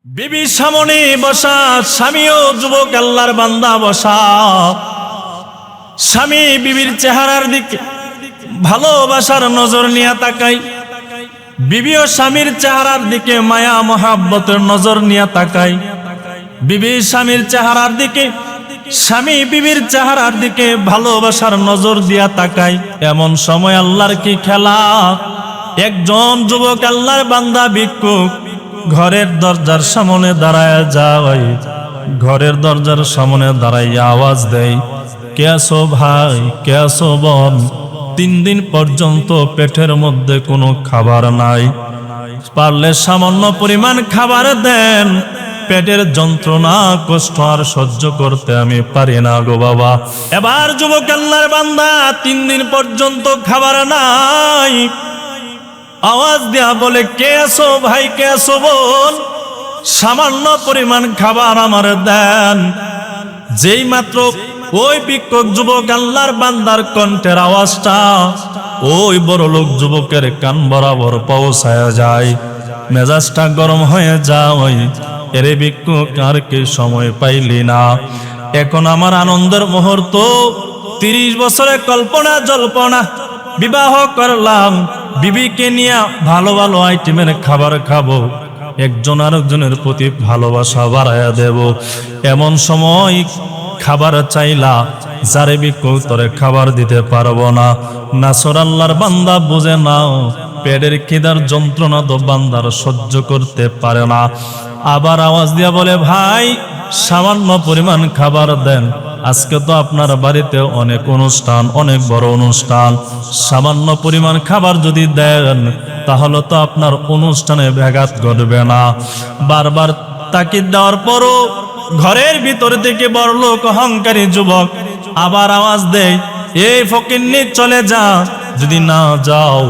বিবির সামনে বসা, স্বামীও যুবক আল্লাহর বান্দা বসা। স্বামী বিবির চেহারার দিকে ভালোবাসার নজর নিয়ে তাকাই, বিবিও স্বামীর চেহারার দিকে মায়া মহাব্বতের নজর নিয়ে তাকাই। বিবি স্বামীর চেহারার দিকে, স্বামী বিবির চেহারার দিকে ভালোবাসার নজর দিয়া তাকাই। এমন সময় আল্লাহর কি খেলা, একজন যুবক আল্লাহর বান্দা ভিক্ষুক ঘরের দরজার সামনে দাঁড়ায় যায়। ঘরের দরজার সামনে দাঁড়াইয়া আওয়াজ দেয়, কে আছো ভাই, কে আছো বোন? 3 দিন পর্যন্ত পেটের মধ্যে কোনো খাবার নাই, পারলে সামান্য পরিমাণ খাবার দেন, পেটের যন্ত্রণা কষ্ট আর সহ্য করতে আমি পারি না গো বাবা। এবার যুবক আল্লাহর বান্দা 3 দিন পর্যন্ত খাবার নাই, আওয়াজ দেয়া বলে, কে আছো ভাই, কে আছো বোন? সামান্য পরিমাণ খাবার আমার দেন। যেই মাত্র ওই ভিক্ষুক যুবক আল্লাহর বান্দার কণ্ঠের আওয়াজটা ওই বড় লোক যুবকের কান বরাবর পৌঁছায় যায়, মেজাজটা গরম হয়ে যায়। এরে ভিক্ষুক, আর কি সময় পাইলি না? এখন আমার আনন্দের মুহূর্ত, 30 বছরের কল্পনা জল্পনা, বিবাহ করলাম, বিবিকে নিয়ে ভালো ভালো আইটেমের খাবার খাবো, একজন আরেকজনের প্রতি ভালোবাসা বাড়াইয়া দেব। এমন সময় খাবার চাইলা, যারে ভিক্ষুক তোরে খাবার দিতে পারবো না। নাসর আল্লাহর বান্দা বুঝে নাও, পেটের খিদার যন্ত্রণা তো বান্দার সহ্য করতে পারে না। আবার আওয়াজ দিয়া বলে, ভাই সামান্য পরিমাণ খাবার দেন, আজকে তো আপনার বাড়িতে অনেক অনুষ্ঠান, অনেক বড় অনুষ্ঠান, সামান্য পরিমাণ খাবার যদি দেন তাহলে তো আপনার অনুষ্ঠানে ব্যাঘাত ঘটবে না। বারবার তাকিদ দেওয়ার পরও ঘরের ভিতর থেকে বড়লোক অহংকারী যুবক আবার আওয়াজ দেয়, এই ফকিন্নি চলে যা, যদি না যাও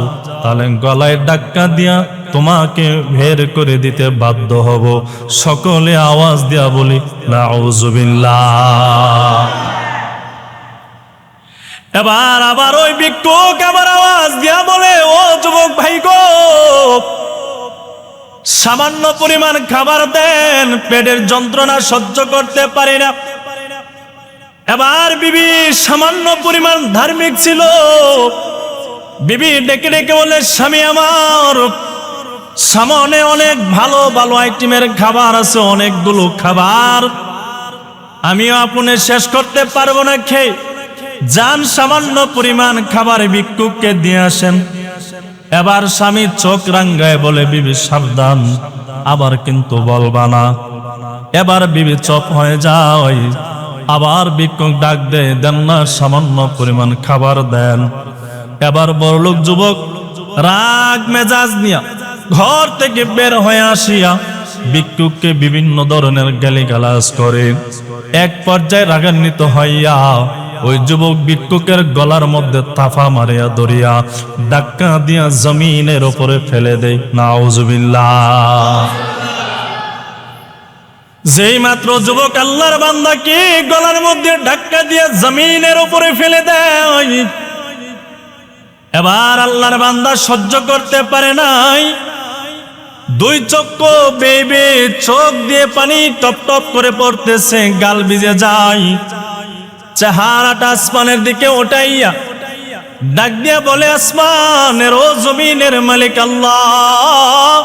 তাহলে গলায় ধাক্কা দিয়া তোমাকে বের করে দিতে বাধ্য হব। সকলে আওয়াজ দিয়া বলি নাউযুবিল্লাহ। এবার আবার ওই ভিক্ষুক আবার আওয়াজ দিয়া বলে, ও যুবক ভাই গো, সামান্য পরিমাণ খাবার দেন, পেটের যন্ত্রণা সহ্য করতে পারি না। এবার বিবি সামান্য পরিমাণ ধার্মিক ছিল, বিবি ডেকে ডেকে বলে, স্বামী আমার, সামনে অনেক ভালো ভালো আইটেমের খাবার আছে, অনেকগুলো খাবার, আমিও আপনি শেষ করতে পারবো না খেয়ে, যান সামান্য পরিমাণ খাবার ভিক্ষুককে দিয়ে আসেন। এবার স্বামী চোখ রাঙ্গায় বলে, বিবি সাবধান, আবার কিন্তু বলবা না। এবার বিবি চুপ হয়ে যায়। আবার ভিক্ষুক ডাক দেয়, দেন না সামান্য পরিমাণ খাবার দেন। এবার বড়লোক যুবক রাগ মেজাজ নিয়া ঘর থেকে বের হয়ে আসিয়া ভিক্ষুককে বিভিন্ন ধরনের গালিগালাজ করে। এক পর্যায়ে রাগান্বিত হইয়া ওই যুবক ভিক্ষুকের গলার মধ্যে তাফা মারিয়া ধরিয়া ধাক্কা দিয়া জমিনের উপরে ফেলে দেয়। নাউযুবিল্লাহ। যেই মাত্র যুবক আল্লাহর বান্দাকে গলার মধ্যে ধাক্কা দিয়া জমিনের উপরে ফেলে দেয়, এবার আল্লাহর বান্দা সহ্য করতে পারে নাই, 2 চক্ষু বেয়ে চোখ দিয়ে পানি টপ টপ করে পড়তেছে, গাল ভিজে যায়। চেহারাটা আসমানের দিকে ওঠাইয়া ডাক দিয়া বলে, আসমানের ও জমিনের মালিক আল্লাহ,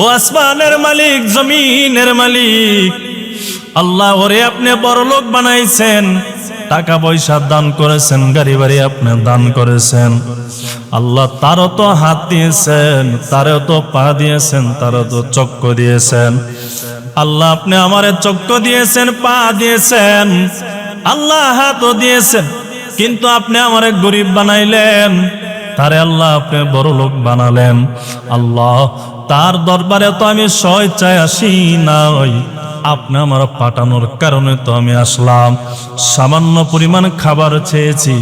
ও আসমানের মালিক, জমিনের মালিক আল্লাহ, ওরে আপনি বড়লোক বানাইছেন, টাকা পয়সা দান করেছেন, গাড়ি বাড়ি আপনি দান করেছেন আল্লাহ, তারও তো হাত দিয়েছেন, তারও তো পা দিয়েছেন, তারও তো চক্ষু দিয়েছেন আল্লাহ, আপনি আমারে চক্ষু দিয়েছেন, পা দিয়েছেন আল্লাহ, হাতও দিয়েছেন, কিন্তু আপনি আমারে গরিব বানাইলেন, তারে আল্লাহ আপনি বড় লোক বানালেন আল্লাহ, তার দরবারে তো আমি স্বেচ্ছায় আসি নাই, আপনি আমার পাঠানোর কারণে তো আমি আসলাম। সামান্য পরিমাণ খাবার চেয়েছি,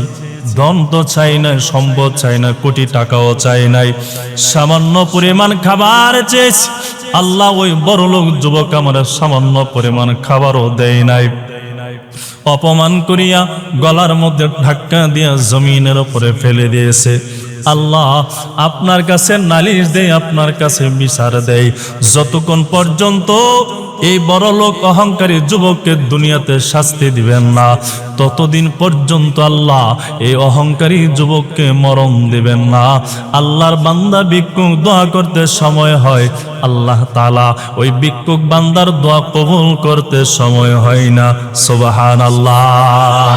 ধন তো চাই নাই, সম্পদ চাই না, কোটি টাকাও চাই নাই, সামান্য পরিমাণ খাবার চেয়েছি আল্লাহ, ওই বড় লোক যুবক আমার সামান্য পরিমাণ খাবারও দেয় নাই, অপমান করিয়া গলার মধ্যে ধাক্কা দিয়া জমিনের উপরে ফেলে দিয়েছে। আল্লাহ আপনার কাছে নালিশ দেয়, আপনার কাছে বিচার দেয়, যতক্ষণ পর্যন্ত এই বড় লোক অহংকারী যুবককে দুনিয়াতে শাস্তি দিবেন না, ততদিন পর্যন্ত আল্লাহ এই অহংকারী যুবককে মরণ দিবেন না। আল্লাহর বান্দা ভিক্ষুক দোয়া করতে সময় হয়, আল্লাহ তাআলা ওই ভিক্ষুক বান্দার দোয়া কবুল করতে সময় হয় না। সুবহানাল্লাহ।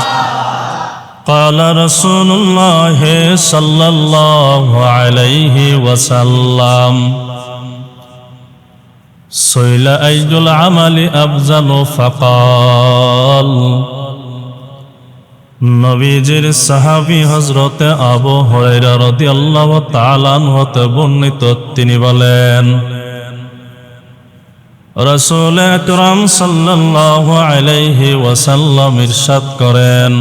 قال رسول الله صلى الله عليه وسلم سئل أي العمل أفضل فقال নবীজির সাহাবী হযরতে আবু হুরায়রা রাদিয়াল্লাহু তাআলা আনহু হতে বর্ণিত, তিনি বলেন রাসূল আকরাম সাল্লাল্লাহু আলাইহি ওয়াসাল্লাম ইরশাদ করেন,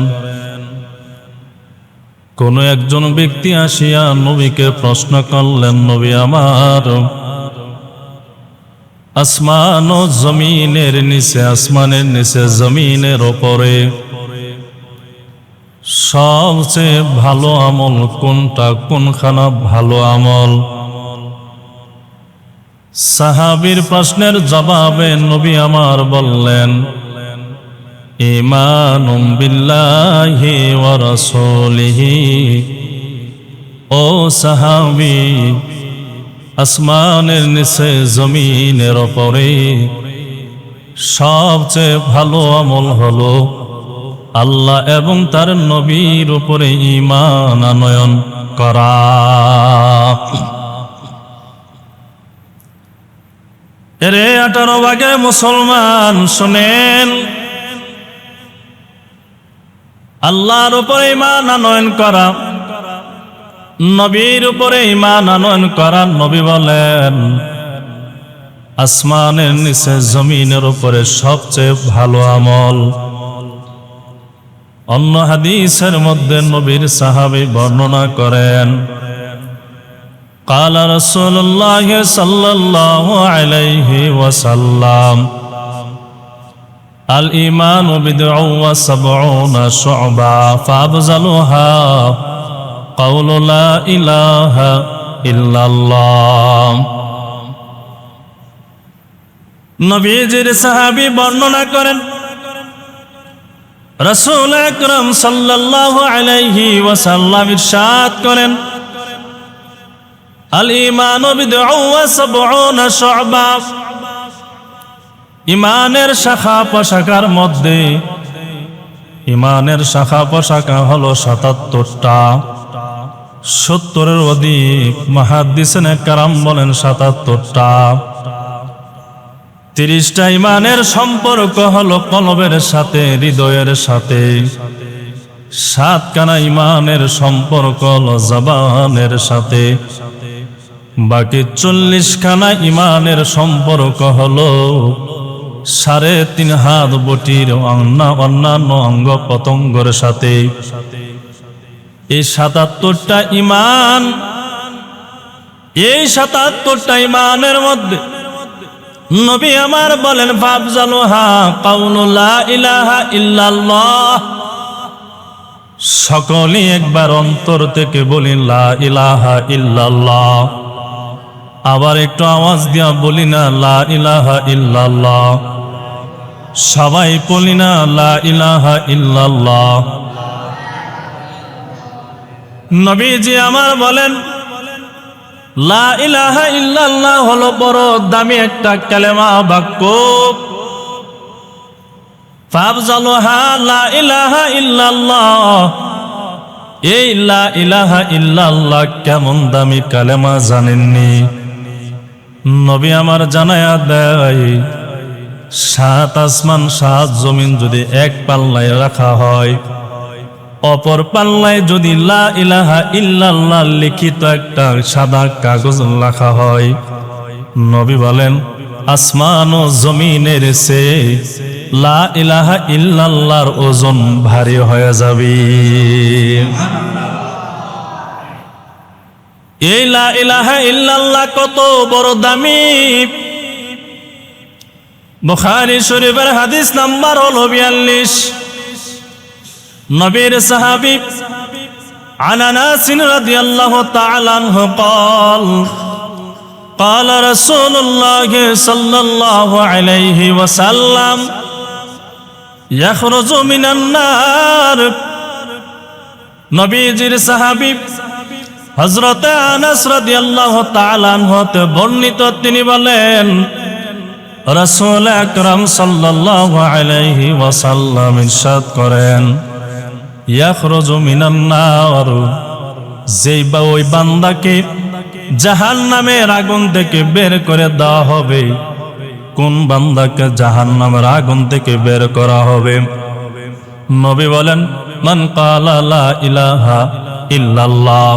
কোন একজন ব্যক্তি আসিয়া নবীকে প্রশ্ন করলেন, নবী আমার, আসমান ও জমিনের নিচে, আসমানের নিচে জমিনের ওপরে সবচেয়ে ভালো আমল কোনটা, কোনখানা ভালো আমল? সাহাবীর প্রশ্নের জবাবে নবী আমার বললেন, ঈমানুম বিল্লাহি ওয়া রাসূলিহি। ও সাহাবী, আসমানের নিচে জমিনের ওপরে সবচেয়ে ভালো আমল হলো আল্লাহ এবং তার নবীর উপরে ঈমান আনয়ন করা। এরে 18 ভাগের মুসলমান শুনেন, আল্লাহর উপরে ঈমান আনয়ন করা, নবীর উপরে ঈমান আনয়ন করা। নবী বলেন আসমানের নিচে জমিনের উপরে সবচেয়ে ভালো আমল। অন্য হাদিসের মধ্যে নবীর সাহাবী বর্ণনা করেন, قال رسول الله صلى الله عليه وسلم الإيمان بضع وسبعون شعبة فأفضلها قول لا إله إلا الله। নবীজির সাহাবী বর্ণনা করেন, রাসূল আকরাম সাল্লাল্লাহু আলাইহি ওয়াসাল্লাম ইরশাদ করেন, আল ঈমানু বিদ'উ ওয়া সাব'উনা শু'বা। ঈমানের শাখা প্রশাখার মধ্যে, ঈমানের শাখা প্রশাখা হলো 77টা। 70-এর অধিক মুহাদ্দিসিনে কেরাম বলেন 77টা। 30টা ঈমানের সম্পর্ক হলো কলবের সাথে, হৃদয়ের সাথে। 7খানা ঈমানের সম্পর্ক হলো জবানের সাথে। বাকি 40খানা ঈমানের সম্পর্ক হলো 3.5 হাত বটির অন্যান্য অঙ্গ প্রত্যঙ্গের সাথে। এই 77টা ঈমান, এই 77টা ঈমানের মধ্যে নবী আমার বলেন, ফাফজালুহা কাউলু লা ইলাহা ইল্লাল্লাহ। সকলেই একবার অন্তর থেকে বলি লা ইলাহা ইল্লাল্লাহ। আবার একটু আওয়াজ দিয়া বলি না লা ইলাহা ইল্লাল্লাহ। সবাই বলি না লা ইলাহা ইল্লাল্লাহ। নবীজি আমার বলেন, লা ইলাহা ইল্লাল্লাহ হলো বড় দামি একটা কালেমা, বাক্য। ফাফজালুহা লা ইলাহা ইল্লাল্লাহ। এই লা ইলাহা ইল্লাল্লাহ কেমন দামি কালেমা জানেননি? নবী আমার জানায়া দেয়, 7 আসমান 7 জমিন যদি এক পাল্লায় রাখা হয়, অপর পাল্লায় যদি লা ইলাহা ইল্লাল্লাহ লিখিত একটা সাদা কাগজ রাখা হয়, নবী বলেন আসমান ও জমিনের চেয়ে লা ইলাহা ইল্লাল্লাহর ওজন ভারী হয়ে যাবে। এই লা ইলাহা ইল্লাল্লাহ কত বড় দামি! বুখারী শরীফের হাদিস নাম্বার হলো 42। নবীর সাহাবী عن أنس رضي الله تعالى عنه قال قال رسول الله صلى الله عليه وسلم يخرج من النار নবীজির সাহাবী হযরত আনাস রাদিয়াল্লাহু তাআলা আনহু হতে বর্ণিত, তিনি বলেন রাসূল আকরাম সাল্লাল্লাহু আলাইহি ওয়াসাল্লাম ইরশাদ করেন ইয়াখরুজু মিনান নার, যেই বা ওই বান্দাকে জাহান্নামের আগুন থেকে বের করে দেওয়া হবে। কোন বান্দাকে জাহান্নামের আগুন থেকে বের করা হবে? নবী বলেন মান ক্বালা লা ইলাহা ইল্লাল্লাহ,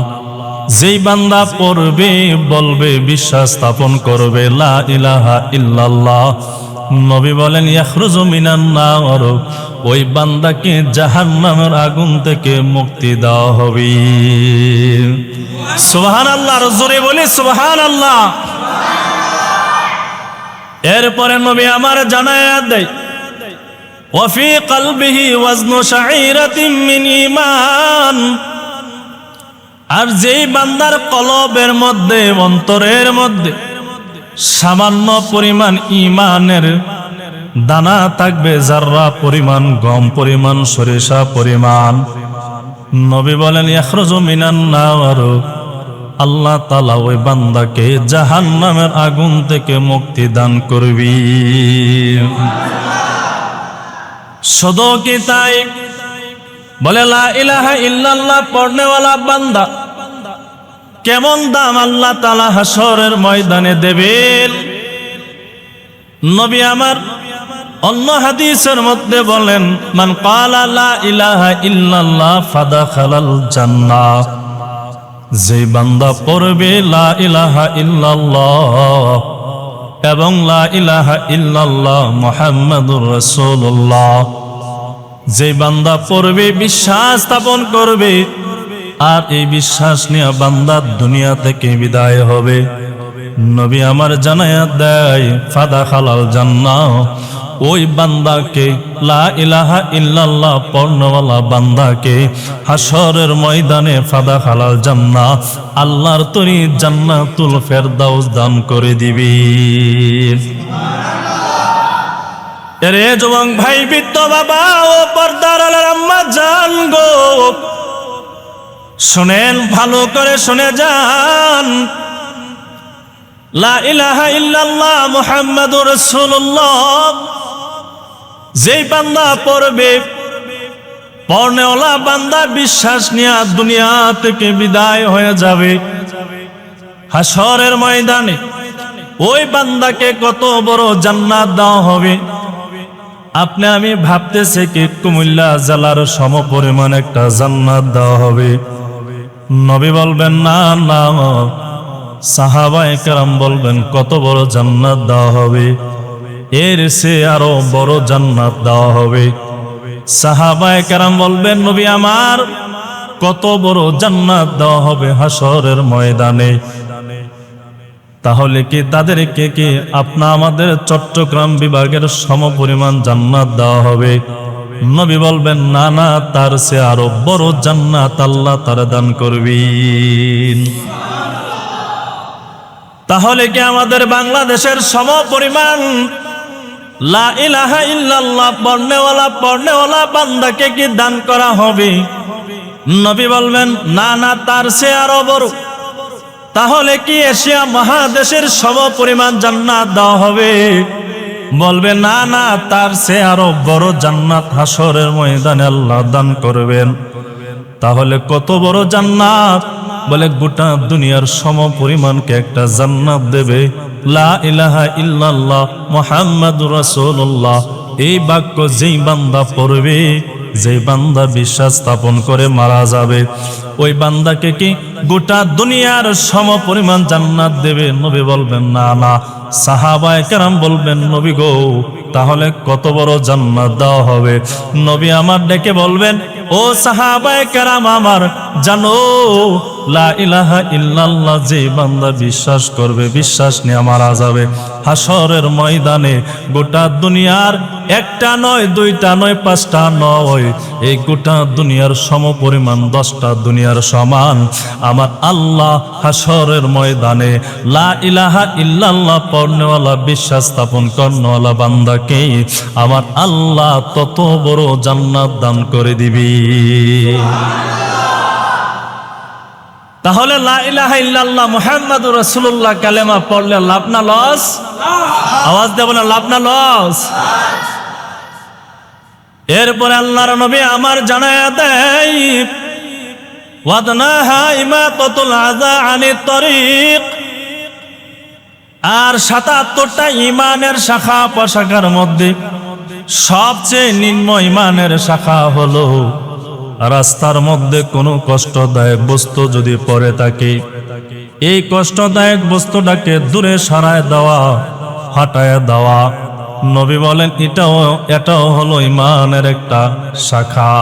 যেই বান্দা পড়বে বলবে বিশ্বাস স্থাপন করবে লা ইলাহা ইল্লাল্লাহ। নবী বলেন ইয়াখরুজু মিনান নার, ওই বান্দাকে জাহান্নামের আগুন থেকে মুক্তি দেওয়া হবে। সুবহানাল্লাহ, জোরে বলি সুবহানাল্লাহ। এরপরে নবী আমার জানায়া দেয় ওয়াফি কলবিহি ওয়াজনু শাঈরাতিন মিন ঈমান, আর যেই বান্দার কলবের মধ্যে অন্তরের মধ্যে সামান্য পরিমাণ ঈমানের দানা থাকবে, যাররা পরিমাণ, গম পরিমাণ, সরিষা পরিমাণ। নবী বলেন ইয়াখরুজু মিনান নার, আল্লাহ তাআলা ওই বান্দাকে জাহান্নামের আগুন থেকে মুক্তি দান করবি। শুধু কি তাই? বলে লা ইলাহা ইল্লাল্লাহ পড়নেওয়ালা বান্দা কেমন দাম আল্লাহ তাআলা হাসরের ময়দানে দেবেন। নবী আমার অন্য হাদিসের মধ্যে বলেন মান ক্বালা লা ইলাহা ইল্লাল্লাহ ফাদাখালাল জান্নাহ, যে বান্দা পড়বে লা ইলাহা ইল্লাল্লাহ এবং লা ইলাহা ইল্লাল্লাহ মুহাম্মাদুর রাসূলুল্লাহ, যে বান্দা পড়বে বিশ্বাস স্থাপন করবে আর এই বিশ্বাস নিয়ে বান্দা দুনিয়া থেকে বিদায় হবে। নবী আমার জানায়া দেয় ফাদাখালাল জান্নাহ, ওই বান্দাকে লা ইলাহা ইল্লাল্লাহ পড়নেওয়ালা বান্দাকে হাসরের ময়দানে ফাদাখালাল জান্নাহ, আল্লাহর তৈরি জান্নাতুল ফেরদাউস দান করে দিবি। এরে যুবক ভাই, বৃদ্ধ বাবা ও পর্দার আড়ালের আম্মা জান গো, শুনেন, ভালো করে শুনে যান। লা ইলাহা ইল্লাল্লাহ মুহাম্মাদুর রাসূলুল্লাহ যেই বান্দা পড়বে, পড়নেওয়ালা বান্দা বিশ্বাস নিয়ে দুনিয়া থেকে বিদায় হয়ে যাবে। হাসরের ময়দানে ওই বান্দাকে কত বড় জান্নাত দেওয়া হবে। আপনি আমি ভাবতেছি কি কুমিল্লা জেলার সমপরিমাণ একটা জান্নাত দেওয়া হবে। নবী বলবেন না না, সাহাবায়ে কেরাম বলবেন কত বড় জান্নাত দেওয়া হবে, এর চেয়ে আরো বড় জান্নাত দেওয়া হবে। সাহাবায়ে কেরাম বলবেন নবী আমার কত বড় জান্নাত দেওয়া হবে হাসরের ময়দানে। তাহলে কি তাদেরকে কি আপনা আমাদের চট্টগ্রাম বিভাগের সমপরিমাণ জান্নাত দেওয়া হবে? নবী বলবেন না না, তার চেয়ে আরো বড় জান্নাত আল্লাহ তাআলা দান করবেন। তাহলে কি আমাদের বাংলাদেশের সমপরিমাণ লা ইলাহা ইল্লাল্লাহ পড়নেওয়ালা বান্দাকে কি দান করা হবে? নবী বলবেন না না, তার চেয়ে আরো বড়। তাহলে কি এশিয়া মহাদেশের সমপরিমাণ জান্নাত দেওয়া হবে? বলবে না না, তার চেয়ে আরো বড় জান্নাত হাসরের ময়দানে আল্লাহ দান করবেন। তাহলে কত বড় জান্নাত? বলে গোটা দুনিয়ার সমপরিমাণকে একটা জান্নাত দেবে। লা ইলাহা ইল্লাল্লাহ মুহাম্মাদুর রাসূলুল্লাহ, এই বাক্য যেই বান্দা পড়বে, যে বান্দা বিশ্বাস স্থাপন করে মারা যাবে, ওই বান্দাকে কি গোটা দুনিয়ার সমপরিমাণ জান্নাত দেবে? নবী বলবেন না না। সাহাবায়ে কেরাম বলবেন নবী গো, তাহলে কত বড় জান্নাত দেওয়া হবে? নবী আমার ডেকে বলবেন ও সাহাবায়ে কেরাম আমার, জানো লা ইলাহা ইল্লাল্লাহ যে বান্দা বিশ্বাস করবে, বিশ্বাস নিয়ে মারা যাবে, হাসরের ময়দানে গোটা দুনিয়ার একটা নয়, দুইটা নয়, পাঁচটা নয়, এই গোটা দুনিয়ার সমপরিমাণ 10টা দুনিয়ার সমান আমার আল্লাহ হাসরের ময়দানে লা ইলাহা ইল্লাল্লাহ পড়নেওয়ালা, বিশ্বাস স্থাপন করনেওয়ালা বান্দাকে আমার আল্লাহ তত বড় জান্নাত দান করে দিবি। তাহলে লা ইলাহা ইল্লাল্লাহ মুহাম্মাদুর রাসূলুল্লাহ কালেমা পড়লে লাভ না লস? আওয়াজ দেব না, লাভ না লস? এরপরে আল্লাহর নবী আমার জানায়া দেয় ওয়াদনাহা ইমাতাতুল আযা আনিত তরিক। আর 77টা ইমানের শাখা প্রশাখার মধ্যে সবচেয়ে নিম্ন ইমানের শাখা হলো রাস্তার মধ্যে কোনো কষ্টদায়ক বস্তু যদি পড়ে থাকে, এই কষ্টদায়ক বস্তুটাকে দূরে সরায় দেওয়া, হটায় দেওয়া। নবী বলেন এটাও হলো ইমানের একটা শাখা।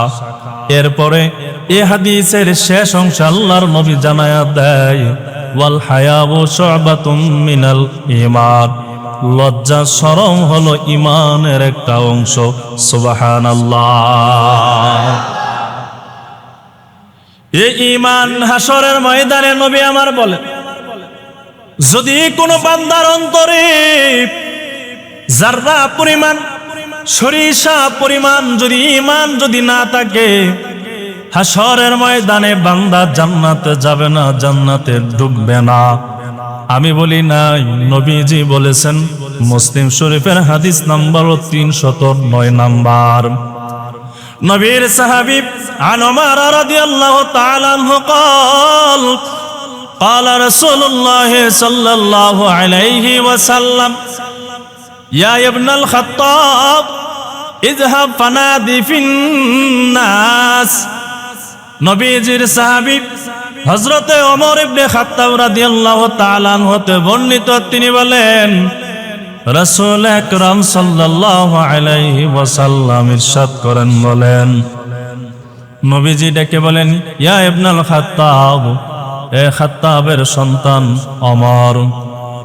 এরপরে এই হাদিসের শেষ অংশ আল্লাহর নবী জানায়া দেয় ওয়াল হায়াউ শু'বাতুম মিনাল ঈমান, লজ্জা শরম হলো ইমানের একটা অংশ। সুবহানাল্লাহ। এই ঈমান হাসরের ময়দানে নবী আমার বলে, যদি কোনো বান্দার অন্তরে যাররা পরিমাণ, সরিষা পরিমাণ যদি ঈমান যদি না থাকে, হাসরের ময়দানে বান্দা জান্নাতে যাবে না, জান্নাতে ঢুকবে না। আমি বলি নাই, নবীজি বলেছেন। মুসলিম শরীফের হাদিস নাম্বার 309 নাম্বার। নবীর সাহাবী আন ওমর রাদিয়াল্লাহু তাআলা আনহু قال قال رسول الله صلى الله عليه وسلم يا ابن الخطاب اذهب فنادي في الناس। নবীজির সাহাবী হযরতে ওমর ইবনে খাত্তাব রাদিয়াল্লাহু তাআলা আনহু হতে বর্ণিত, তিনি বলেন রাসূল আকরাম সাল্লাল্লাহু আলাইহি ওয়াসাল্লাম ইরশাদ করেন, বলেন নবীজি ডেকে বলেন ইয়া ইবনুল খাত্তাব, এ খাত্তাবের সন্তান ওমর,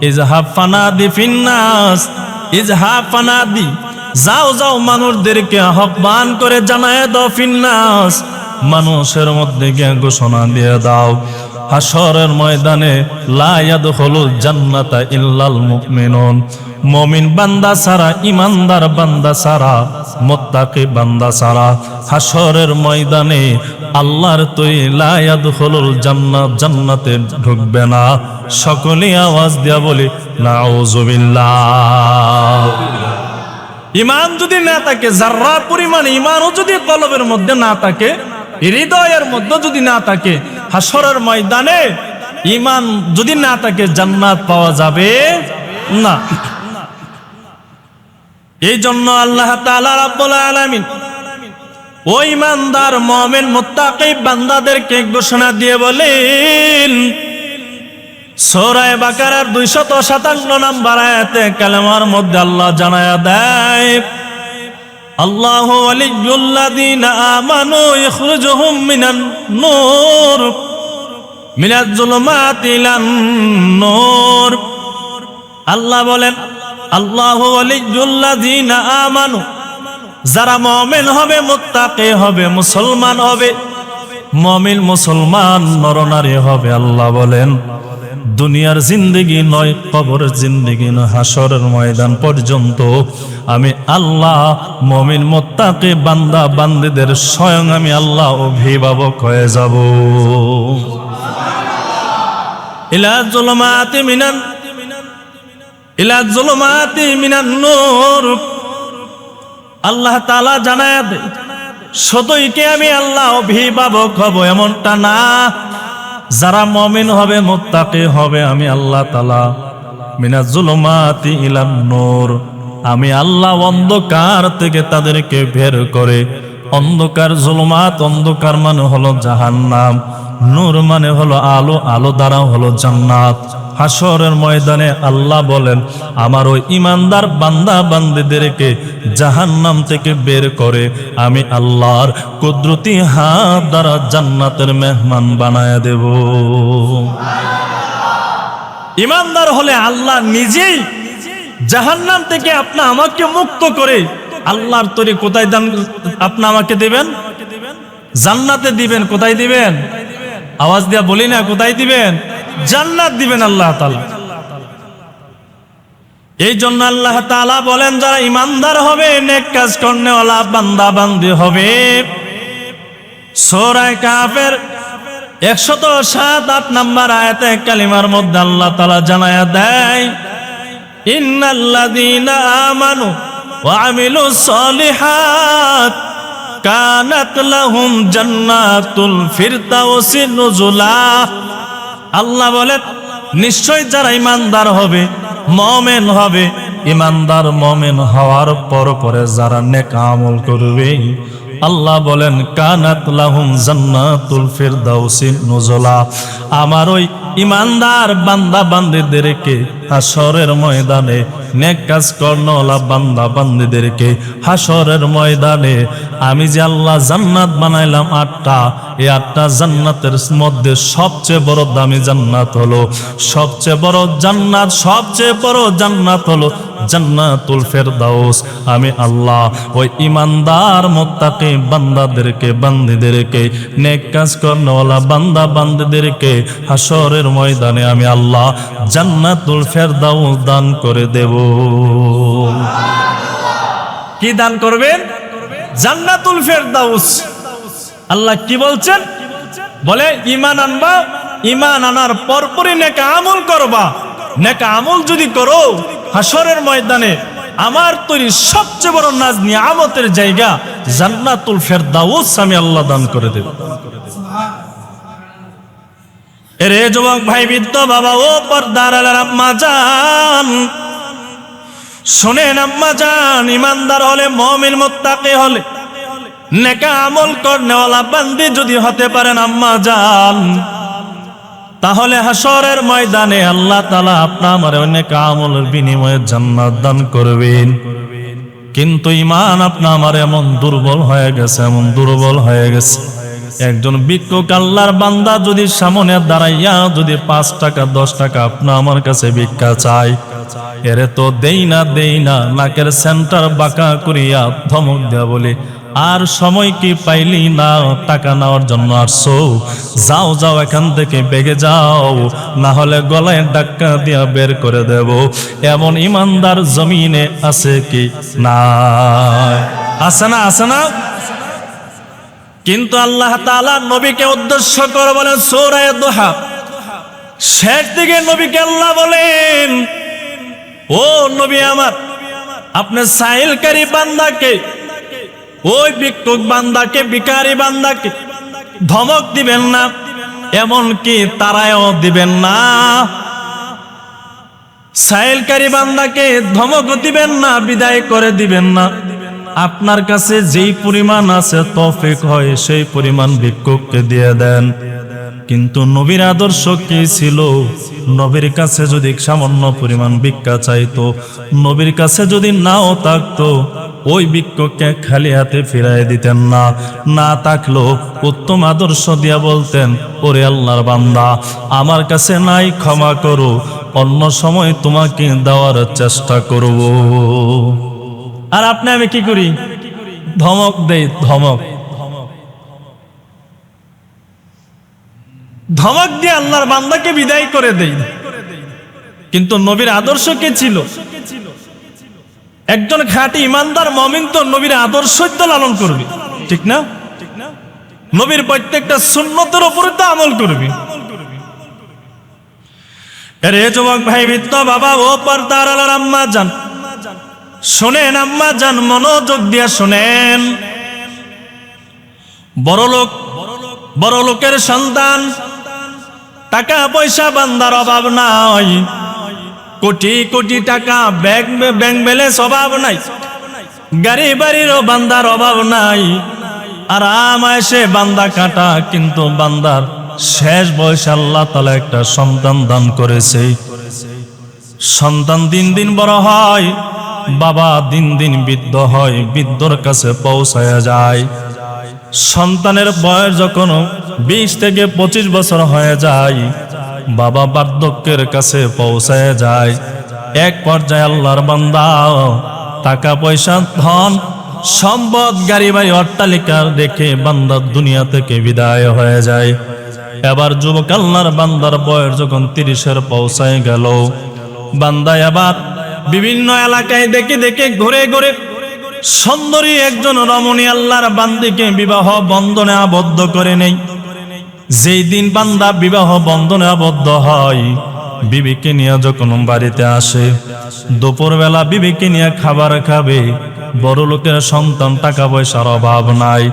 ইজহাব ফানাদি ফিন্নাস, ইজহাব ফানাদি, যাও যাও মানুষদেরকে আহ্বান করে জানায় দাও, ফিন্নাস, মানুষের মধ্যে গিয়ে ঘোষণা দিয়ে দাও, হাসরের ময়দানে লা ইয়াদখুলুল জান্নাতা ইল্লাল মুমিনুন, মুমিন বান্দা ছাড়া, ইমানদার বান্দা ছাড়া, মুত্তাকি বান্দা ছাড়া হাসরের ময়দানে আল্লাহর তৈরি লা ইয়াদখুলুল জান্নাত, জান্নাতে ঢুকবে না। সকলে আওয়াজ দিয়া বলি নাউযুবিল্লাহ। ঈমান যদি না থাকে, যাররা পরিমাণ ঈমানও যদি কলবের মধ্যে না থাকে, হৃদয়ের মধ্যে যদি না থাকে, হাসরের ময়দানে ঈমান যদি না থাকে, জান্নাত পাওয়া যাবে না। এই জন্য আল্লাহ তাআলা রাব্বুল আলামিন ওই ইমানদার মুমিন মুত্তাকি বান্দাদেরকে ঘোষণা দিয়ে বলেন, সূরা বাকারার 257 নম্বর আয়াতে কালেমার মধ্যে আল্লাহ জানায়া দেয় আল্লাহু ওয়ালিয়্যুল্লাযীনা আমানু ইখরুজুহুম মিনান নূর মিনাজ যুলুমাতি ইলান নূর। আল্লাহ বলেন আল্লাহু ওয়ালিয়্যুল্লাযীনা আমানু, যারা মুমিন হবে, মুত্তাকি হবে, মুসলমান হবে, মুমিন মুসলমান নরনারী হবে, আল্লাহ বলেন দুনিয়ার জিন্দেগি নয়, কবরের জিন্দেগি নয়, হাসরের ময়দান পর্যন্ত আমি আল্লাহ মুমিন মুত্তাকি বান্দা বান্দীদের স্বয়ং আমি আল্লাহ অভিভাবক হয়ে যাব। ইলা যুলুমাতি মিনান নূর। আল্লাহ তাআলা জানায় দেয় শুধুই আমি আল্লাহ অভিভাবক হব এমনটা না, যারা মুমিন হবে, মুত্তাকি হবে, আমি আল্লাহ তাআলা মিনাজ যুলুমাতি ইলান নূর, আমি আল্লাহ অন্ধকার থেকে তাদেরকে বের করে, অন্ধকার জুলুমাত, অন্ধকার মানে হলো জাহান্নাম, নূর মানে হলো আলো, আলো দ্বারা হলো জান্নাত। হাসরের ময়দানে আল্লাহ বলেন, আমার ওই ইমানদার বান্দা বান্দীদেরকে জাহান্নাম থেকে বের করে আমি আল্লাহর কুদরতি হাত দ্বারা জান্নাতের মেহমান বানায় দেব। ইমানদার হলে আল্লাহ নিজেই জাহান্নাম থেকে আপনি আমাকে মুক্ত করে আল্লাহর তৈরি কোথায় দান আপনি আমাকে দিবেন? জান্নাতে দিবেন। কোথায় দিবেন? আওয়াজ দিয়া বলি না, কোথায় দিবেন? জান্নাত দিবেন আল্লাহ তাআলা। এই জন্য আল্লাহ তাআলা বলেন, যারা ইমানদার হবে, নেক কাজ করনেওয়ালা বান্দা বান্দি হবে, সূরা কাফের 107 নম্বর আয়াতে কালিমার মধ্যে আল্লাহ তাআলা জানায়া দেয়, ইন্নাল্লাযীনা আমানু ওয়া আমিলুস সলিহাত কানাত লাহুম জান্নাতুল ফিরদাউসি নুজুলা। আল্লাহ বলেন, নিশ্চয় যারা ইমানদার হবে, মুমিন হবে, ইমানদার মুমিন হওয়ার পরে যারা নেক আমল করবে, আল্লাহ বলেন কানাত লাহুম জান্নাতুল ফিরদাউসি নুজুলা। আমার ওই ইমানদার বান্দা বান্দীদেরকে হাসরের ময়দানে, নেক কাজ করনেওয়ালা বান্দা বান্দীদেরকে হাসরের ময়দানে আমি যে আল্লাহ জান্নাত বানাইলাম 8টা, এই 8টা জান্নাতের মধ্যে সবচেয়ে বড় দামি জান্নাত হলো, সবচেয়ে বড় জান্নাত, সবচেয়ে বড় জান্নাত হলো জান্নাতুল ফেরদাউস। আমি আল্লাহ ওই ইমানদার মুত্তাকি বান্দাদেরকে বান্দীদেরকে, নেক কাজ করনেওয়ালা বান্দা বান্দীদেরকে হাসরের ময়দানে আমি আল্লাহ জান্নাতুল ফেরদাউস দান করে দেব। কি দান করবেন? জান্নাতুল ফেরদাউস। আল্লাহ কি বলছেন? বলে ঈমান আনবা, ঈমান আনার পরপরই নেক আমল করবা। নেক আমল যদি করো, হাসরের ময়দানে আমার তৈরি সবচেয়ে বড় নাজ নিয়ামতের জায়গা জান্নাতুল ফেরদাউস আমি আল্লাহ দান করে দেব। এরে যুবক ভাই, বৃদ্ধ বাবা, ও পর্দার আলার আম্মা জান, শোনেন আম্মা জান, ইমানদার হলে, মুমিন মুত্তাকি হলে, নেক আমল করনেওয়ালা বান্দি যদি হতে পারেন আম্মা জান, তাহলে হাসরের ময়দানে আল্লাহ তাআলা আপনা আমার নেক আমলের বিনিময়ে জান্নাত দান করবেন। কিন্তু ঈমান আপনা আমার এমন দুর্বল হয়ে গেছে, এমন দুর্বল হয়ে গেছে। একজন ভিক্ষুক আল্লাহর বান্দা যদি সামনে দাঁড়াইয়া যদি 5 টাকা 10 টাকা আপনা আমার কাছে ভিক্ষা চাই, এরে তো দেই না, নাকের সেন্টার বাঁকা করিয়া ধমক দেয়া বলে, আর সময় কি পাইলি না, টাকা নেওয়ার জন্য আসছো, যাও যাও এখান থেকে বেগে যাও, না হলে গলায় ধাক্কা দিয়া বের করে দেব। এমন ইমানদার জমিনে আছে কি? না, আছে না? আছে না? কিন্তু আল্লাহ তাআলা নবীকে উদ্দেশ্য করে বলেন সূরা দুহা শেষ দিকে নবীকে আল্লাহ বলেন, ও নবী আমার, আপনি সাইলকারী বান্দাকে, ওই ভিক্ষুক বান্দাকে, ভিখারি বান্দাকে ধমক দিবেন না, এমন কি তারাও দিবেন না। সাইলকারী বান্দাকে ধমক দিবেন না, বিদায় করে দিবেন না। আপনার কাছে যেই পরিমাণ আছে তৌফিক হয় সেই পরিমাণ ভিক্ষুককে দিয়ে দেন। কিন্তু নবীর আদর্শ কি ছিল? নবীর কাছে যদি সামান্য পরিমাণ ভিক্ষা চাইতো, নবীর কাছে যদি নাও থাকতো, ওই ভিক্ষুককে খালি হাতে ফিরাই দিতেন না। না থাকলো উত্তম আদর্শ দিয়া বলতেন, ওরে আল্লাহর বান্দা, আমার কাছে নাই, ক্ষমা করো, অন্য সময় তোমাকে দেওয়ার চেষ্টা করব। আর আপনি আমি কি করি? ধমক দেই, ধমক দিয়ে আল্লাহর বান্দাকে বিদায় করে দেই। কিন্তু নবীর আদর্শ কি ছিল? একজন খাঁটি ইমানদার মুমিন তো নবীর আদর্শই তো লালন করবে, ঠিক না? নবীর প্রত্যেকটা সুন্নতের উপরে তো আমল করবে। আরে যুবক ভাই, বৃদ্ধ বাবা, ও পর্দার আলার আম্মা জান, শোনেন আম্মা জান, মনোযোগ দিয়া শোনেন। বড় লোকের সন্তান, টাকা পয়সা বান্দার অভাব নাই, কোটি কোটি টাকা ব্যাংক ব্যালেন্স অভাব নাই, গাড়ি বাড়িরও বান্দার অভাব নাই, আরাম এসে বান্দা কাটা। কিন্তু বান্দার শেষ বয়সে আল্লাহ তাআলা একটা সন্তান দান করেছে। সন্তান দিন দিন বড় হয়, বাবা দিন দিন বৃদ্ধ হয়, বৃদ্ধর কাছে পৌঁছায়া যায়। সন্তানের বয়স যখন 20 থেকে 25 বছর হয়ে যায়, বাবা বার্ধক্যের কাছে পৌঁছায় যায়। এক পর্যায়ে আল্লাহর বান্দা টাকা পয়সা ধন সম্পদ গাড়ি বাড়ি অট্টালিকা দেখে বান্দা দুনিয়া থেকে বিদায় হয়ে যায়। এবার যুবক আল্লাহর বান্দার বয়স যখন 30-এর পৌঁছায় গেল, বান্দা এবার বিভিন্ন এলাকায় দেখে দেখে ঘুরে ঘুরে সুন্দরী একজন রমণী আল্লাহর বান্দিকে বিবাহ বন্ধনে আবদ্ধ করে নেই। যেই দিন বান্দা বিবাহ বন্ধনে আবদ্ধ হয়, বিবিকে নিয়ে যখন বাড়িতে আসে, দুপুরবেলা বিবিকে নিয়ে খাবার খাবে। বড় লোকের সন্তান, টাকা পয়সার অভাব নাই,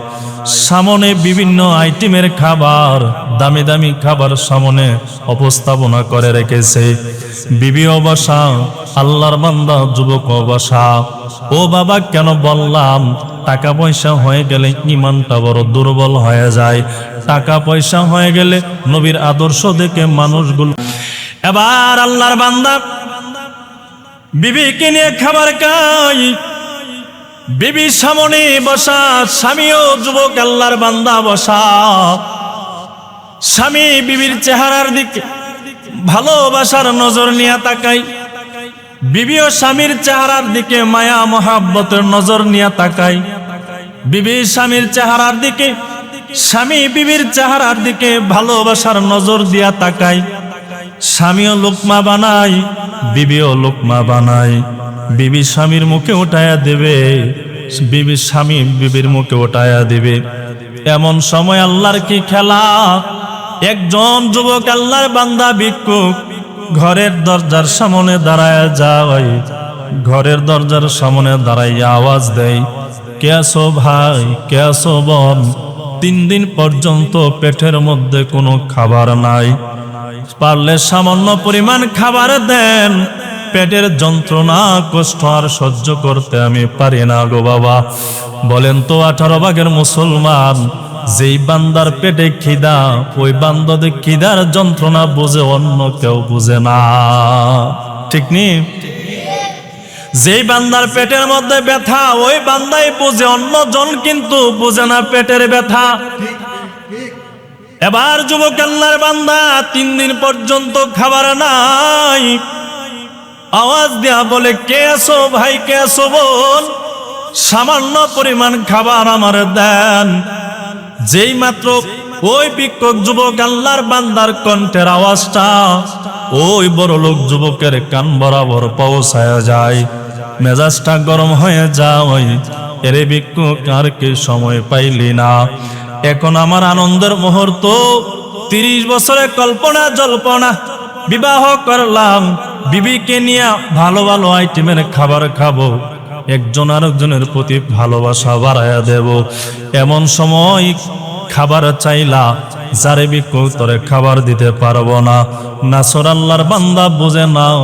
সামনে বিভিন্ন আইটেমের খাবার, দামি দামি খাবার সামনে উপস্থাপনা করে রেখেছে। বিবি অবসা, আল্লাহর বান্দা যুবক অবসা। ও বাবা, কেন বললাম টাকা পয়সা হয়ে গেলে ঈমানটা বড় দুর্বল হয়ে যায়। টাকা পয়সা হয়ে গেলে নবীর আদর্শ দেখে মানুষগুলো। এবার আল্লাহর বান্দা বিবিকে নিয়ে খাবার খায়, বিবির সামনে বসা, স্বামীও যুবক আল্লাহর বান্দা বসা। স্বামী বিবির চেহারার দিকে ভালোবাসার নজর নিয়ে তাকাই, বিবিও স্বামীর চেহারার দিকে মায়া মহাব্বতের নজর নিয়ে তাকাই। বিবি স্বামীর চেহারার দিকে, স্বামী বিবির চেহারার দিকে ভালোবাসার নজর দিয়া তাকাই। স্বামীও লোকমা বানাই, বিবিও লোকমা বানাই। বিবি স্বামীর মুখে উঠায়া দেবে, বিবি স্বামী বিবির মুখে উঠায়া দিবে। এমন সময় আল্লাহর কি খেলা, একজন যুবক আল্লাহর বান্দা ভিক্ষুক ঘরের দরজার সামনে দাঁড়ায় যায়। ঘরের দরজার সামনে দাঁড়াইয়া আওয়াজ দেয়, কে আছো ভাই, কে আছো বোন? 3 দিন পর্যন্ত পেটের মধ্যে কোনো খাবার নাই, পারলে সামান্য পরিমাণ খাবার দেন, পেটের যন্ত্রণা কষ্ট আর সহ্য করতে আমি পারি না গো বাবা। বলেন তো 18 ভাগের মুসলমান, যেই বান্দার পেটে খিদা, ওই বান্দাদের খিদার যন্ত্রণা বুঝে, অন্য কেউ বুঝে না, ঠিক নি? যেই বান্দার পেটের মধ্যে ব্যথা, ওই বান্দাই বুঝে, অন্যজন কিন্তু বুঝে না পেটের ব্যথা। এবার যুবক আল্লাহর বান্দা 3 দিন পর্যন্ত খাবার নাই, আওয়াজ দেয়া বলে, কে আছো ভাই, কে আছো বোন? সামান্য পরিমাণ খাবার আমার দেন। যেই মাত্র ওই ভিক্ষুক যুবক আল্লাহর বান্দার কণ্ঠের আওয়াজটা ওই বড় লোক যুবকের কান বরাবর পৌঁছায় যায়, মেজাজটা গরম হয়ে যায়। এরে ভিক্ষুক, আর কি সময় পাইলি না? এখন আমার আনন্দের মুহূর্ত, 30 বছরে কল্পনা জল্পনা বিবাহ করলাম, বিবিকে নিয়ে ভালো ভালো আইটেমের খাবার খাবো, একজন আরেকজনের প্রতি ভালোবাসা বাড়াইয়া দেব। এমন সময় খাবার চাইলা, যারে ভিক্ষুক তোরে খাবার দিতে পারবো না। নাসর আল্লাহর বান্দা বুঝে নাও,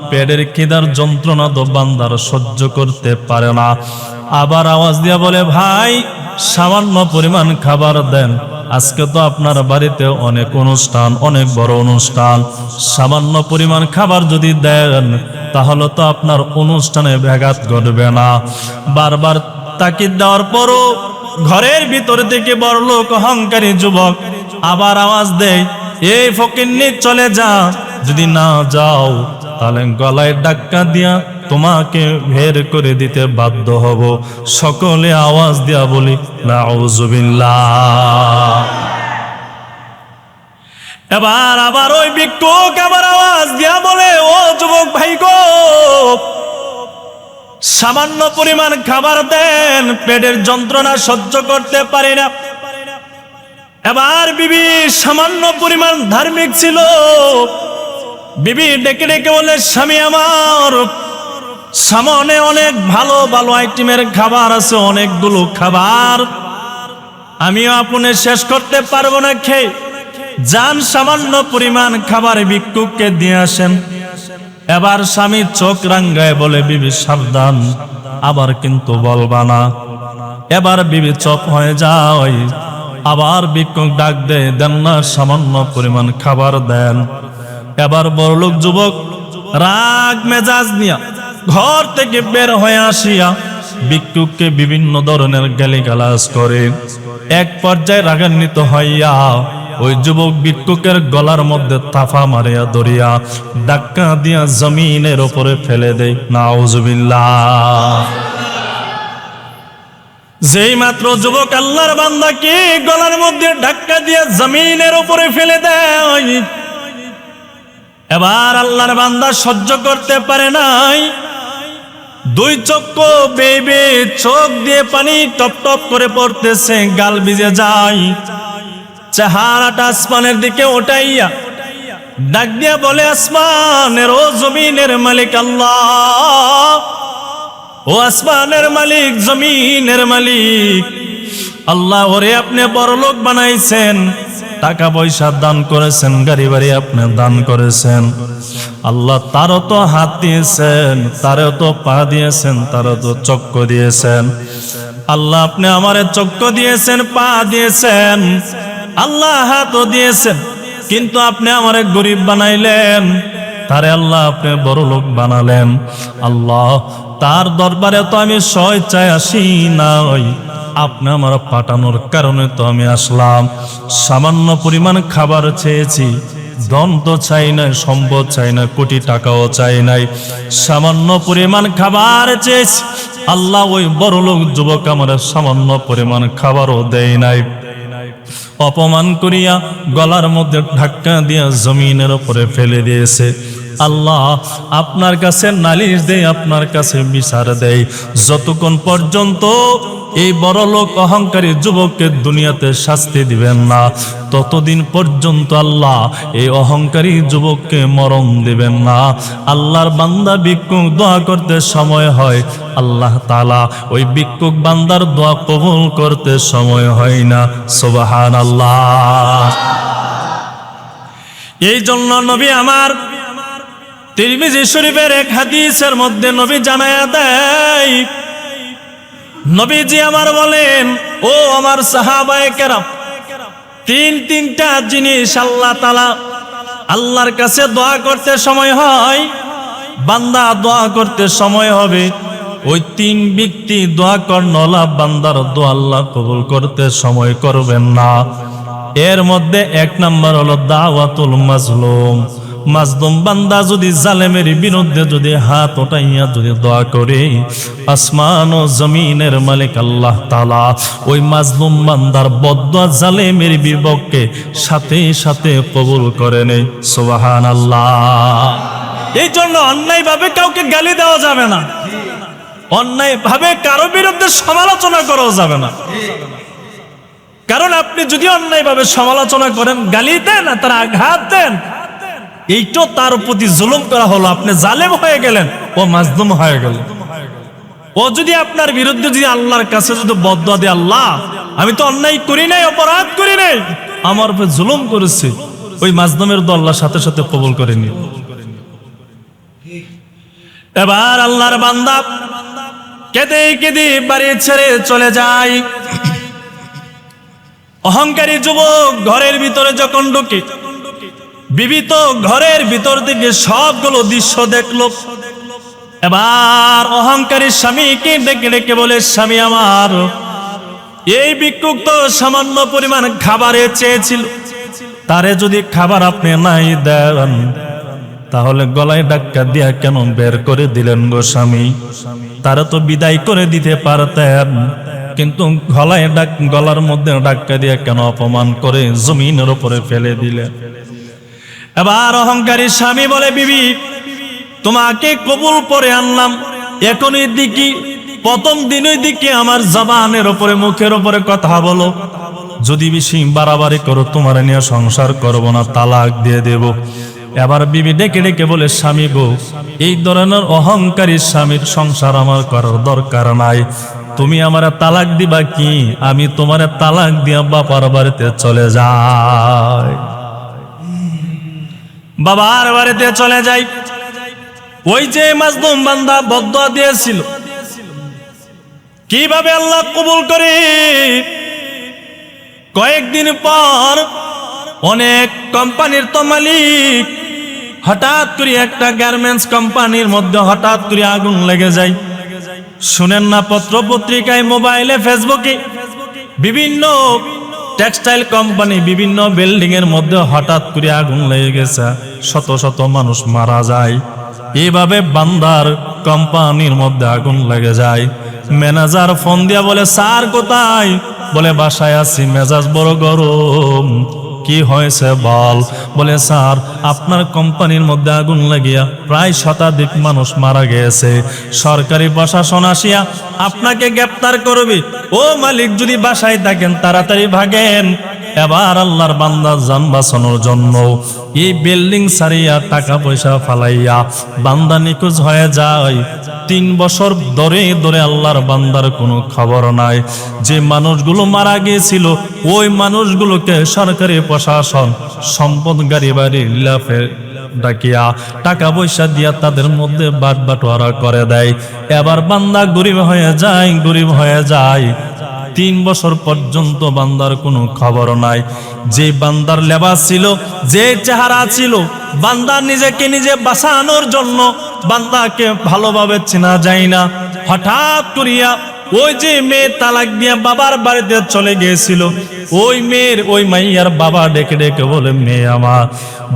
পেটের খিদার যন্ত্রণা তো বান্দার সহ্য করতে পারে না। আবার আওয়াজ দিয়া বলে, ভাই সামান্য পরিমাণ খাবার দেন, আজকে তো আপনার বাড়িতে অনেক অনুষ্ঠান, অনেক বড় অনুষ্ঠান, সামান্য পরিমাণ খাবার যদি দেন তাহলে তো আপনার অনুষ্ঠানে ব্যাঘাত ঘটবে না। বারবার তাকিদ দেওয়ার পরও ঘরের ভিতর থেকে বড়লোক অহংকারী যুবক আবার আওয়াজ দেয়, এই ফকিন্নি চলে যা, যদি না যাও তাহলে গলায় ডাক্কা দিয়া তোমাকে বের করে দিতে বাধ্য হব। সকলে আওয়াজ দিয়া বলি নাউযুবিল্লাহ। এবার আবার ওই ভিক্ষুক আবার আওয়াজ দিয়া বলে, ও যুবক ভাই গো, সামান্য পরিমাণ খাবার দেন, পেটের যন্ত্রণা সহ্য করতে পারি না। এবার বিবি সামান্য পরিমাণ ধার্মিক ছিল, বিবি ডেকে ডেকে বলে, স্বামী আমার, সামনে অনেক ভালো ভালো আইটেমের খাবার আছে, অনেকগুলো খাবার, আমিও আপনি শেষ করতে পারবো না খেয়ে, যান সামান্য পরিমাণ খাবার ভিক্ষুককে দিয়ে আসেন। এবার স্বামী চোখ রাঙ্গায় বলে, বিবি সাবধান, আবার কিন্তু বলবা না। এবার বিবি চুপ হয়ে যায়। আবার ভিক্ষুক ডাক দেয়, দেন না সামান্য পরিমাণ খাবার দেন। এবার বড়লোক যুবক রাগ মেজাজ নিয়া ঘর থেকে বের হয়ে আসিয়া ভিক্ষুককে বিভিন্ন ধরনের গালিগালাজ করে। এক পর্যায়ে রাগান্বিত হইয়া ওই যুবক ভিক্ষুকের গলার মধ্যে তাফা মারিয়া ধরিয়া ধাক্কা দিয়া জমিনের উপরে ফেলে দেয়। নাউজুবিল্লাহ। যেই মাত্র যুবক আল্লাহর বান্দাকে গলার মধ্যে ধাক্কা দিয়ে জমিনের উপরে ফেলে দেয়, এবার আল্লাহর বান্দা সহ্য করতে পারে নাই, দুই চক্ষু বেয়ে চোখ দিয়ে পানি টপ টপ করে পড়তেছে, গাল ভিজে যায়। চেহারাটা আসমানের দিকে ওঠাইয়া ডাক দিয়া বলে, আসমানের ও জমিনের মালিক আল্লাহ, ও আসমানের মালিক, জমিনের মালিক আল্লাহ, ওরে আপনি বড়লোক বানাইছেন, টাকা পয়সা দান করেছেন, গাড়ি বাড়ি আপনি দান করেছেন আল্লাহ। তারও তো হাত দিয়েছেন, তারও তো পা দিয়েছেন, তারও তো চক্ষু দিয়েছেন আল্লাহ। আপনি আমারে চক্ষু দিয়েছেন, পা দিয়েছেন আল্লাহ, হাতও দিয়েছেন, কিন্তু আপনি আমারে গরিব বানাইলেন, তারে আল্লাহ আপনি বড়লোক বানালেন আল্লাহ। তার দরবারে তো আমি স্বেচ্ছায় আসি নাই, আপনি আমার পাঠানোর কারণে তো আমি আসলাম। সামান্য পরিমাণ খাবার চেয়েছি, ধন তো চাই নাই, সম্পদ চাই না, কোটি টাকাও চাই নাই, সামান্য পরিমাণ খাবার চেয়েছি আল্লাহ। ওই বড়লোক যুবক আমার সামান্য পরিমাণ খাবারও দেয় নাই, অপমান করিয়া গলার মধ্যে ধাক্কা দিয়া জমিনের উপরে ফেলে দিয়েছে আল্লাহ। আপনার কাছে নালিশ দেয়, আপনার কাছে বিচার দেয়, যতক্ষণ পর্যন্ত এই বড়লোক অহংকারী যুবককে দুনিয়াতে শাস্তি দিবেন না, ততদিন পর্যন্ত আল্লাহ এই অহংকারী যুবককে মরণ দিবেন না। আল্লাহর বান্দা ভিক্ষুক দোয়া করতে সময় হয়, আল্লাহ তাআলা ওই ভিক্ষুক বান্দার দোয়া কবুল করতে সময় হয় না। সুবহানাল্লাহ। এই জন্য নবী আমার তিরমিজি শরীফের এক হাদিসের মধ্যে নবী জানায়া দেয়, নবীজি আমার বলেন, ও আমার সাহাবায়ে কেরাম, তিনটা জিনিস আল্লাহ তাআলা আল্লাহর কাছে দোয়া করতে সময় হয়, বান্দা দোয়া করতে সময় হবে, ওই তিন ব্যক্তি দোয়া করনওয়ালা বান্দার দোয়া আল্লাহ কবুল করতে সময় করবেন না। এর মধ্যে এক নাম্বার হলো দাওয়াতুল মাজলুম। মাজলুম বান্দা যদি জালেমের বিরুদ্ধে যদি হাত উঠাইয়া যদি দোয়া করে, আসমান ও জমিনের মালিক আল্লাহ তাআলা ওই মাজলুম বান্দার বদদোয়া জালেমের বিপক্ষে সাথে সাথে কবুল করে নেয়। সুবহানাল্লাহ। এই জন্য অন্যায় ভাবে কাউকে গালি দেওয়া যাবে না, অন্যায় ভাবে কারো বিরুদ্ধে সমালোচনা করাও যাবে না। কারণ আপনি যদি অন্যায় ভাবে সমালোচনা করেন, গালি দেন, তার আঘাত দেন, এইটাও তার প্রতি জুলুম করা হলো, আপনি জালেম হয়ে গেলেন, ও মাজলুম হয়ে গেল। ও যদি আপনার বিরুদ্ধে যদি আল্লাহর কাছে যদি বদদোয়া দেয়, আল্লাহ আমি তো অন্যায় করি নাই, অপরাধ করি নাই, আমার উপর জুলুম করেছে, ওই মাজলুমের দোয়া আল্লাহর সাথে সাথে কবুল করে নিল। এবার আল্লাহর বান্দা কেঁদে কেঁদে বাড়ি ছেড়ে চলে যায়। অহংকারী যুবক ঘরের ভিতরে যখন ঢুকে, বিবি তো ঘরের ভিতর থেকে সবগুলো দৃশ্য দেখলো। এবার অহংকারী স্বামীকে ডেকে ডেকে বলে, স্বামী আমার, এই ভিক্ষুক তো সামান্য পরিমাণ খাবারে চেয়েছিল, তারে যদি খাবার আপনি নাই দেন, তাহলে গলায় ধাক্কা দিয়া কেন বের করে দিলেন গো স্বামী? তারা তো বিদায় করে দিতে পারতেন, কিন্তু গলার মধ্যে ধাক্কা দিয়া কেন অপমান করে জমিনের উপরে ফেলে দিলেন? এবার অহংকারী স্বামী বলে, বিবি তোমাকে কবুল করে আনলাম, এখনই দিকে প্রথম দিনই দিকে আমার জবানের উপরে মুখের উপরে কথা বলো, যদি বেশি বাড়াবাড়ি করো তোমার নিয়ে সংসার করবো না, তালাক দিয়ে দেব। এবার বিবি ডেকে ডেকে বলে, স্বামী গো, এই ধরনের অহংকারী স্বামীর সংসার আমার করার দরকার নাই, তুমি আমার তালাক দিবা কি? আমি তোমার তালাক দিয়া বাবার বাড়িতে চলে যাই। বাবার বাড়িতে চলে যাই। ওই যে মাজলুম বান্দা বদদোয়া দিয়েছিল, কিভাবে আল্লাহ কবুল করে? কয়েকদিন পর অনেক কোম্পানির তো মালিক, হঠাৎ করে একটা গার্মেন্টস কোম্পানির মধ্যে হঠাৎ করে আগুন লেগে যায়। শুনেন না, পত্র পত্রিকায়, মোবাইলে, ফেসবুকে বিভিন্ন টেক্সটাইল কোম্পানি, বিভিন্ন বিল্ডিং এর মধ্যে হঠাৎ করে আগুন লেগে গেছে, শত শত মানুষ মারা যায়। এইভাবে বান্দার কোম্পানির মধ্যে আগুন লেগে যায়। ম্যানেজার ফোন দিয়া বলে, স্যার কোথায়? বলে, বাসায় আছি, মেজাজ বড় গরম। কি হয়েছে বল? বলে, স্যার আপনার কোম্পানির মধ্যে আগুন লাগিয়া প্রায় শতাধিক মানুষ মারা গিয়েছে, সরকারি প্রশাসন আসিয়া আপনাকে গ্রেফতার করবে। ও মালিক, যদি বাসায় থাকেন তাড়াতাড়ি ভাগেন। এবার আল্লাহর বান্দা জান বাঁচানোর জন্য এই বিল্ডিং সারিয়া টাকা পয়সা ফালাইয়া বান্দা নিখোঁজ হয়ে যায়। 3 বছর ধরে ধরে আল্লাহর বান্দার কোনো খবর নাই। যে মানুষগুলো মারা গিয়েছিল ওই মানুষগুলোকে সরকারি প্রশাসন সম্পদ গাড়ি বাড়ি লাফে ডাকিয়া টাকা পয়সা দিয়া তাদের মধ্যে বাটোয়ারা করে দেয়। এবার বান্দা গরিব হয়ে যায়, গরিব হয়ে যায়। 3 বছর পর্যন্ত বান্দার কোনো খবর নাই। যে বান্দার লেবাস ছিল, যে চেহারা ছিল, বান্দা নিজেকে নিজে বাঁচানোর জন্য বান্দাকে ভালোভাবে চেনা যায় না। হঠাৎ করিয়া ওই যে মেয়ে তালাক দিয়া বাবার বাড়িতে চলে গিয়েছিল, ওই মেয়ের ওই মাইয়ার বাবা ডেকে ডেকে বলে, মেয়ে আমার,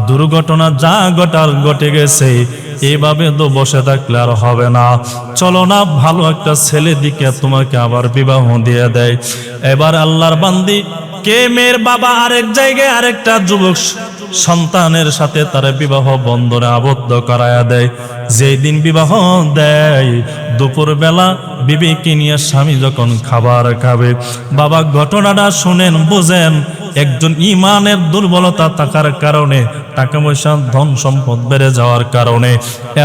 দুর্ঘটনা যা ঘটার ঘটে গেছে, এভাবে তো বসে থাকলে আর হবে না, চলো না ভালো একটা ছেলে দিকে তোমাকে আবার বিবাহ দিয়ে দেয়। এবার আল্লাহর বান্দি কে মেয়ের বাবা আরেক জায়গায় আরেকটা যুবক সন্তানের সাথে তার বিবাহ বন্ধনে আবদ্ধ করায়া দেয়। যেই দিন বিবাহ দেয়, দুপুর বেলা বিবিকে নিয়ে স্বামী যখন খাবার খাবে, বাবা ঘটনাটা শুনেন, বুঝেন, একজন ইমানের দুর্বলতা থাকার কারণে, টাকা পয়সা ধন সম্পদ বেড়ে যাওয়ার কারণে,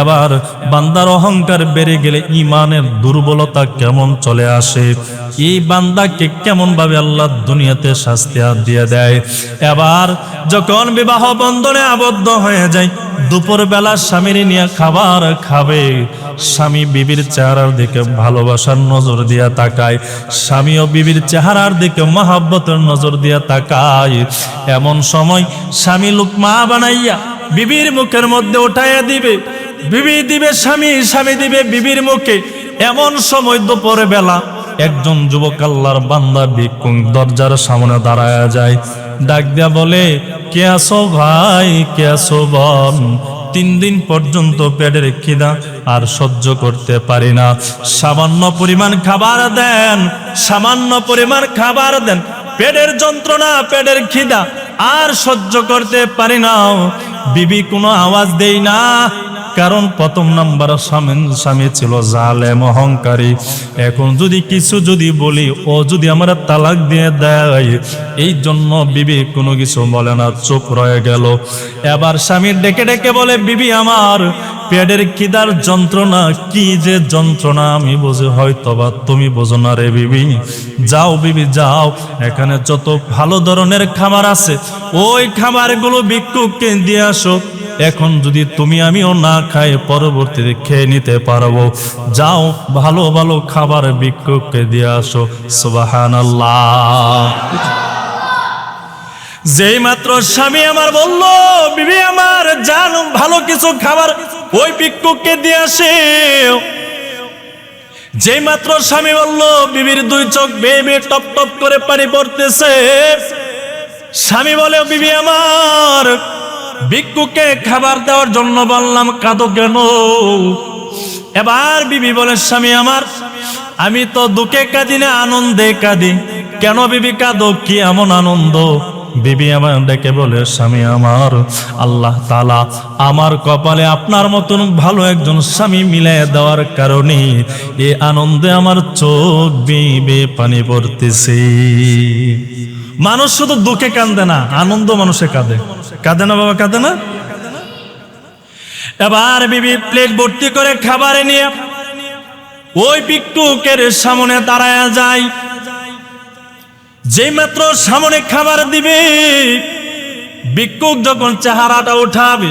এবার বান্দার অহংকার বেড়ে গেলে ইমানের দুর্বলতা কেমন চলে আসে, এই বান্দাকে কেমন ভাবে আল্লাহ দুনিয়াতে শাস্তি দিয়ে দেয়। এবার যখন বিবাহ বন্ধনে আবদ্ধ হয়ে যায়, দুপুর বেলা স্বামীর নিয়ে খাবার খাবে, স্বামী বিবির চেহারার দিকে ভালোবাসার নজর দিয়া তাকায়, স্বামীও বিবির চেহারার দিকে মহব্বতের নজর দিয়া তাকায়। এমন সময় স্বামী লুকমা বানাইয়া বিবির মুখের মধ্যে উঠাইয়া দিবে, বিবি দিবে স্বামী, স্বামী দিবে বিবির মুখে। এমন সময় দুপুর বেলা একজন যুবক আল্লাহর বান্দা ভিক্ষুক দরজার সামনে দাঁড়ায়া যায়, ডাক দিয়া বলে, কে আছো ভাই, কে আছো বোন? 3 দিন পর্যন্ত পেটের খিদা আর সহ্য করতে পারি না, সামান্য পরিমাণ খাবার দেন, সামান্য পরিমাণ খাবার দেন, পেটের যন্ত্রণা, পেটের খিদা আর সহ্য করতে পারি না। বিবি কোনো আওয়াজ দেই না, কারণ প্রথম নাম্বার স্বামী ছিল জালেম, অহংকারী। এখন যদি কিছু যদি বলি, ও যদি আমার তালাক দিয়ে দেয়, এই জন্য বিবি কোনো কিছু বলে না, চুপ রয়ে গেল। এবার স্বামী ডেকে ডেকে বলে, বিবি আমার, পেটের খিদার যন্ত্রণা কি যে যন্ত্রণা আমি বুঝি, হয়তো বা তুমি বোঝো না রে বিবি। যাও বিবি যাও, এখানে যত ভালো ধরনের খাবার আছে ওই খাবারগুলো ভিক্ষুককে দিয়ে আসো। এখন যদি তুমি আমিও না খাই, পরবর্তীতে খেয়ে নিতে পারবো। যাও ভালো ভালো খাবার ভিক্ষুককে দিয়ে আসো। সুবহানাল্লাহ। যেই মাত্র স্বামী আমার বলল, বিবি আমার জান, ভালো কিছু খাবার ওই ভিক্ষুককে দিয়ে আসে, যেই মাত্র স্বামী বলল, বিবির 2 চোখ বেয়ে বেয়ে টপ টপ করে পানি পড়তেছে। স্বামী বলে, বিবি আমার, ভিক্ষুককে খাবার দেওয়ার জন্য বললাম, কাঁদো কেন? এবার বিবি বলে, স্বামী আমার, আমি তো দুঃখে কাঁদি না, আনন্দে কাঁদি। কেন বিবি কাঁদো, কি এমন আনন্দ? বিবি আমার ডেকে বলে, স্বামী আমার, আল্লাহ তাআলা আমার কপালে আপনার মতন ভালো একজন স্বামী মিলিয়ে দেওয়ার কারণে এই আনন্দে আমার চোখ বেয়ে পানি পড়তেছে। মানুষ শুধু দুঃখে কাঁদে না, আনন্দ মানুষে কাঁদে। কাঁদে না বাবা, কাঁদে না? এবার বিবি প্লেট ভর্তি করে খাবার নিয়ে ওই ভিক্ষুকের সামনে দাঁড়ায়া যায়। যেই মাত্র সামনে খাবার দিবে, ভিক্ষুক যখন চেহারাটা উঠাবে,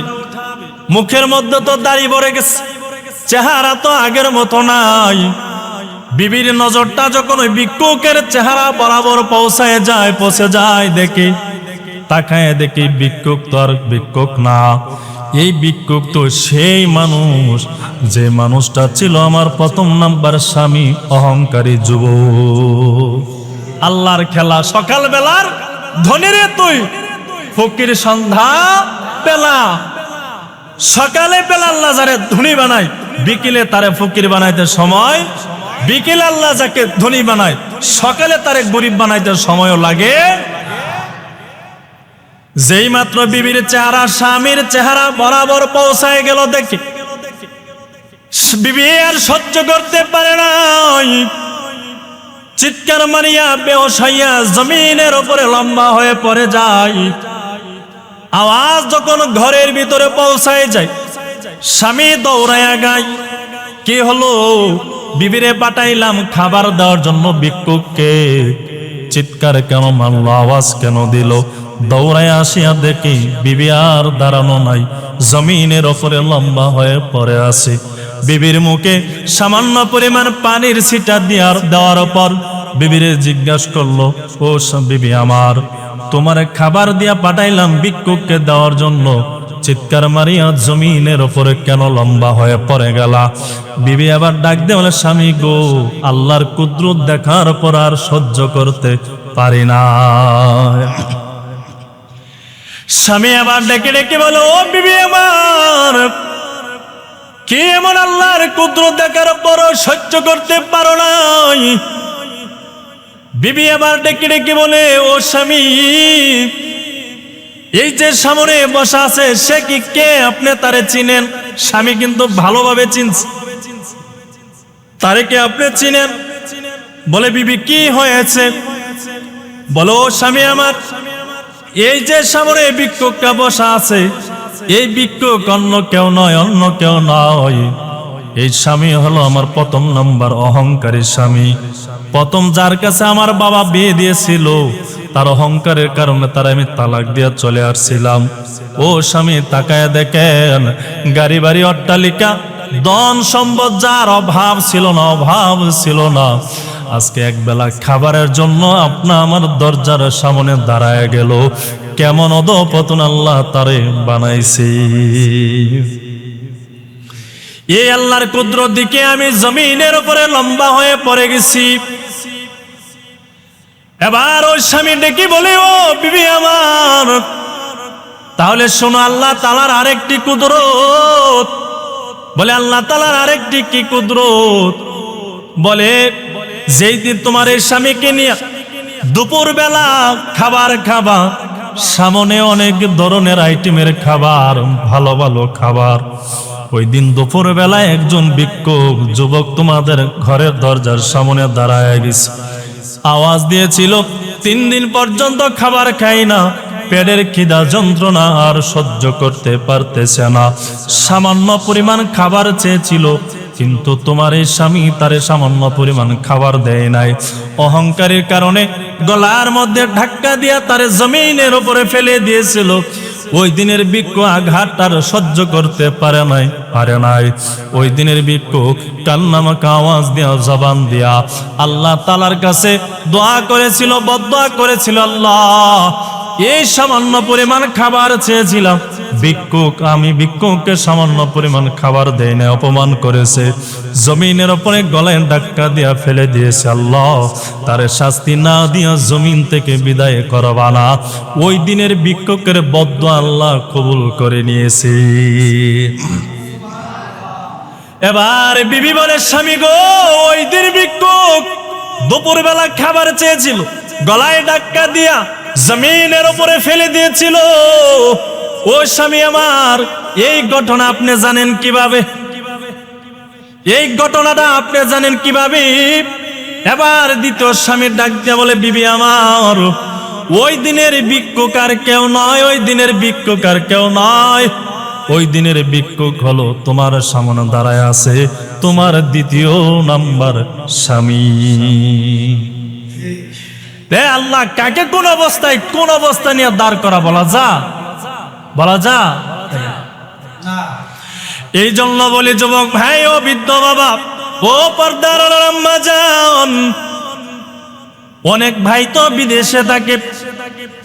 মুখের মধ্যে তো দাড়ি ভরে গেছে, চেহারা তো আগের মতো নাই। বিবির নজরটা যখন ওই ভিক্ষুকের চেহারা বরাবর পৌঁছে যায় দেখে তাকায় দেখি ভিক্ষুক তো আর ভিক্ষুক না, এই ভিক্ষুক তো সেই মানুষ যে মানুষটা ছিল আমার প্রথম নাম্বার স্বামী, অহংকারী যুবক। আল্লাহর খেলা, সকাল বেলার ধনীরে তুই ফকির সন্ধ্যা পেলা, সকালে পেলা আল্লাহ যারে ধনী বানায়, বিকেলে তারে ফকির বানাইতে সময়, বিকেলে আল্লাহ যাকে ধনী বানায় সকালে তারে গরিব বানাইতে সময়ও লাগে। যেই মাত্র বিবির চেহারা স্বামীর চেহারা বরাবর পৌঁছায় গেল দেখে বিবি আর সহ্য করতে পারে নাই, চিৎকার মারিয়া বেহুশ হইয়া জমিনের উপরে লম্বা হয়ে পড়ে যায়। আওয়াজ যখন ঘরের ভিতরে পৌঁছায় যায়, স্বামী দৌড়াইয়া গায়, কি হলো? বিবিরে পাঠাইলাম খাবার দেওয়ার জন্য ভিক্ষুককে, চিৎকার কেন মারলো, আওয়াজ কেন দিল? দৌড়ায় আসিয়া দেখি বিবি আর দাঁড়ানো নাই, জমিনের ওপরে লম্বা হয়ে পড়ে আছে। বিবির মুখে সামান্য পরিমাণ পানির ছিটা দেওয়ার পর বিবিরে জিজ্ঞাসা করলো, ও বিবি আমার, তোমার খাবার দিয়া পাঠাইলাম ভিক্ষুককে দেওয়ার জন্য, চিৎকার মারিয়া জমিনের ওপরে কেন লম্বা হয়ে পড়ে গেলা? বিবি আবার ডাক দিয়ে বলে, স্বামী গো, আল্লাহর কুদরত দেখার পর আর সহ্য করতে পারি না। স্বামী আবার ডেকে ডেকে বলো, ও বিবি আমার, কি এমন আল্লাহর কুদরত দেখার পর সহ্য করতে পারো নাই? বিবি আবার ডেকে ডেকে বলে, ও স্বামী, এই যে সামনে বসা আছে সে কি কে? আপনি তারে চিনেন? স্বামী কিন্তু ভালোভাবে চিনছে, তারে কে আপনি চিনেন? বলে, বিবি কি হয়েছে? বলো, স্বামী আমার, এই যে সামনে ভিক্ষুকটা বসা আছে, এই ভিক্ষুক অন্য কেউ নয়, অন্য কেউ নয়, এই স্বামী হলো আমার প্রথম নাম্বার অহংকারী স্বামী। প্রথম যার কাছে আমার বাবা বিয়ে দিয়েছিল, তার অহংকারের কারণে তার আমি তালাক দিয়ে চলে আসছিলাম। ও স্বামী, তাকায় দেখেন, গাড়ি বাড়ি অট্টালিকা ধন সম্পদ যার অভাব ছিল না, আজকে একবেলা খাবারের জন্য আপনা আমার দরজার সামনে দাঁড়ায় গেল। কেমন অধপতন আল্লাহ তারে বানাইছে। এই আল্লাহর কুদরত দিকে আমি জমিনের উপরে লম্বা হয়ে পড়ে গেছি। এবার ওই স্বামী ডেকে বলে, ও বিবি আমার, তাহলে শোনো আল্লাহ তাআলার আরেকটি কুদরত। বলে, আল্লাহ তাআলার আরেকটি কি কুদরত? বলে, যেই দিন তোমার এই স্বামীকে নিয়ে দুপুর বেলা খাবার খাবা, সামনে অনেক ধরনের আইটেমের খাবার, ভালো ভালো খাবার, ওই দিন দুপুর বেলায় একজন ভিক্ষুক যুবক তোমাদের ঘরের দরজার সামনে দাঁড়ায় গেছে, আওয়াজ দিয়েছিল, 3 দিন পর্যন্ত খাবার খাই না, পেটের খিদা যন্ত্রণা আর সহ্য করতে পারতেছে না, সামান্য পরিমাণ খাবার চেয়েছিল, কিন্তু তোমার এই স্বামী তারে সামান্য পরিমাণ খাবার দেয় নাই। অহংকারের কারণে গলার মধ্যে ধাক্কা দিয়া তারে জমিনের উপরে ফেলে দিয়েছিল। ওই দিনের ভিক্ষুক আঘাত আর সহ্য করতে পারে নাই। ওই দিনের ভিক্ষুক কান্নামাকা আওয়াজ দিয়া, জবান দিয়া আল্লাহ তাআলার কাছে দোয়া করেছিল, বদদোয়া করেছিল, আল্লাহ, এই সামান্য পরিমাণ খাবার চেয়েছিলাম, আমি ভিক্ষুককে সামান্য পরিমাণ খাবার দেই না, অপমান করেছে, জমিনের উপরে গলায় ধাক্কা দিয়া ফেলে দিয়েছে, আল্লাহ, তারে শাস্তি না দিয়া জমিন থেকে বিদায় করবা না। ওই দিনের ভিক্ষুকের বদদোয়া আল্লাহ কবুল করে নিয়েছে। এবার বিবি বলে, স্বামী গো, ওই দিন ভিক্ষুক দুপুরবেলা খাবার চেয়েছিল, গলায় ধাক্কা দিয়া জমিনের উপরে ফেলে দিয়েছিল। ও স্বামী আমার, এই ঘটনা আপনি জানেন কিভাবে? এই ঘটনাটা আপনি জানেন কিভাবে? এবার দ্বিতীয় স্বামীর ডাক দিয়া বলে, বিবি আমার, ওই দিনের ভিক্ষুক আর কেউ নয়, ওই দিনের ভিক্ষুক আর কেউ নয়, ওই দিনের ভিক্ষুক হলো তোমার সামনে দাঁড়ায় আছে তোমার দ্বিতীয় নাম্বার স্বামী। আল্লাহ কাকে কোন অবস্থায় নিয়ে দাঁড় করা বলা যা? এই জন্য বলি যুবক ভাই ও বৃদ্ধ বাবা, ও পর্দার আম্মা জান, অনেক ভাই তো বিদেশে থাকে,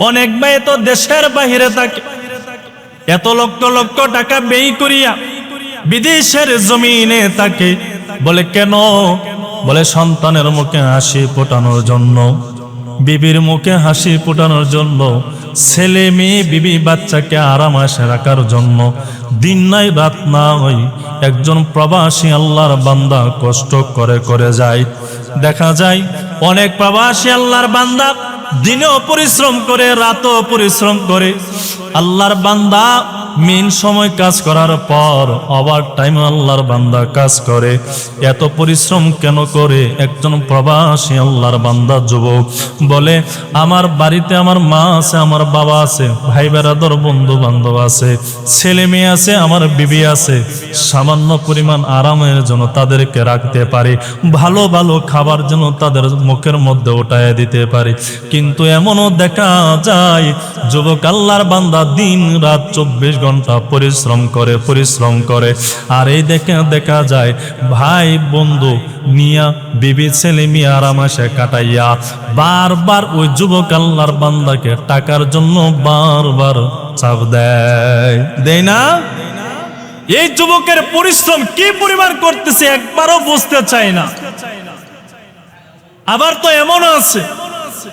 অনেক ভাই তো দেশের বাইরে থাকে, এত লক্ষ লক্ষ টাকা ব্যয় করিয়া বিদেশের জমিনে থাকে। বলে কেন? বলে সন্তানের মুখে হাসি ফোটানোর জন্য, বিবির মুখে হাসি ফোটানোর জন্য, ছেলে মেয়ে বিবি বাচ্চাকে আরামাসে রাখার জন্য। দিন নাই রাত নাই একজন প্রবাসী আল্লাহর বান্দা কষ্ট করে করে যায়। দেখা যায় অনেক প্রবাসী আল্লাহর বান্দা দিনেও পরিশ্রম করে, রাতও পরিশ্রম করে। আল্লাহর বান্দা মেন সময় কাজ করার পর ওভার টাইম আল্লাহর বান্দা কাজ করে। এত পরিশ্রম কেন করে? একজন প্রবাসী আল্লাহর বান্দা যুবক বলে, আমার বাড়িতে আমার মা আছে, আমার বাবা আছে, ভাই বেরাদর বন্ধু বান্ধব আছে, ছেলে মেয়ে আছে, আমার বিবি আছে। সামান্য পরিমাণ আরামের জন্য তাদেরকে রাখতে পারি, ভালো ভালো খাবার জন্য তাদের মুখের মধ্যে উঠায় দিতে পারি। কিন্তু এমনও দেখা যায় যুবক আল্লাহর বান্দা দিন রাত 24 ঘন্টা পরিশ্রম করে। আর এই দেখা যায় ভাই বন্ধু নিয়া বিবি ছেলে মেয়ে আরামাসে কাটাইয়া বারবার ওই যুবক আল্লাহর বান্দাকে টাকার জন্য বারবার চাপ দেয় না? এই যুবকের পরিশ্রম কি পরিমাণ করতেছে একবারও বুঝতে চায় না। আবার তো এমনও আছে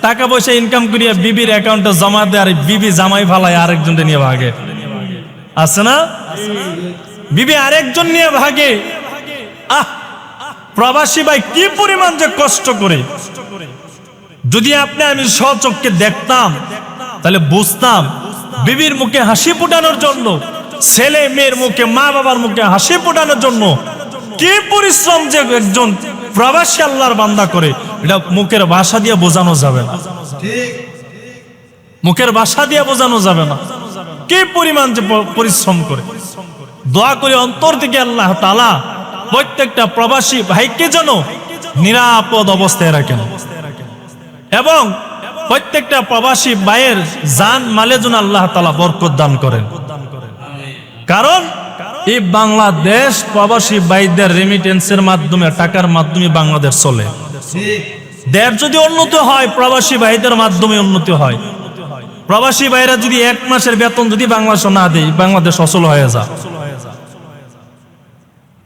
টাকা পয়সা ইনকাম করিয়া বিবির অ্যাকাউন্টে জমা দেয়, আর বিবি জামাই ফালায় আরেকজনকে নিয়ে ভাগে। আছে না? বিবি আরেকজন নিয়ে ভাগে। প্রবাসী ভাই কি পরিমাণ যে কষ্ট করে, যদি আপনি আমি স্বচক্ষে দেখতাম তাহলে বুঝতাম। বিবির মুখে হাসি ফোটানোর জন্য, ছেলে মেয়ের মুখে, মা বাবার মুখে হাসি ফোটানোর জন্য কি পরিশ্রম যে একজন প্রবাসী আল্লাহর বান্দা করে, এটা মুখের ভাষা দিয়ে বোঝানো যাবে না। মুখের ভাষা দিয়ে বোঝানো যাবে না কি পরিমাণ যে পরিশ্রম করে। দোয়া করে অন্তর থেকে আল্লাহ তাআলা প্রত্যেকটা প্রবাসী ভাইকে যেন নিরাপদ অবস্থায় রাখেন, এবং প্রত্যেকটা প্রবাসী ভাইয়ের জান মালে যেন আল্লাহ তাআলা বরকত দান করেন। কারণ এই বাংলাদেশ প্রবাসী ভাইদের রেমিটেন্সের মাধ্যমে, টাকার মাধ্যমে বাংলাদেশ চলে। দেশ যদি উন্নতি হয় প্রবাসী ভাইদের মাধ্যমে উন্নতি হয়। প্রবাসী ভাইরা যদি 1 মাসের বেতন যদি বাংলাদেশ না দেয়, বাংলাদেশ অচল হয়ে যায়।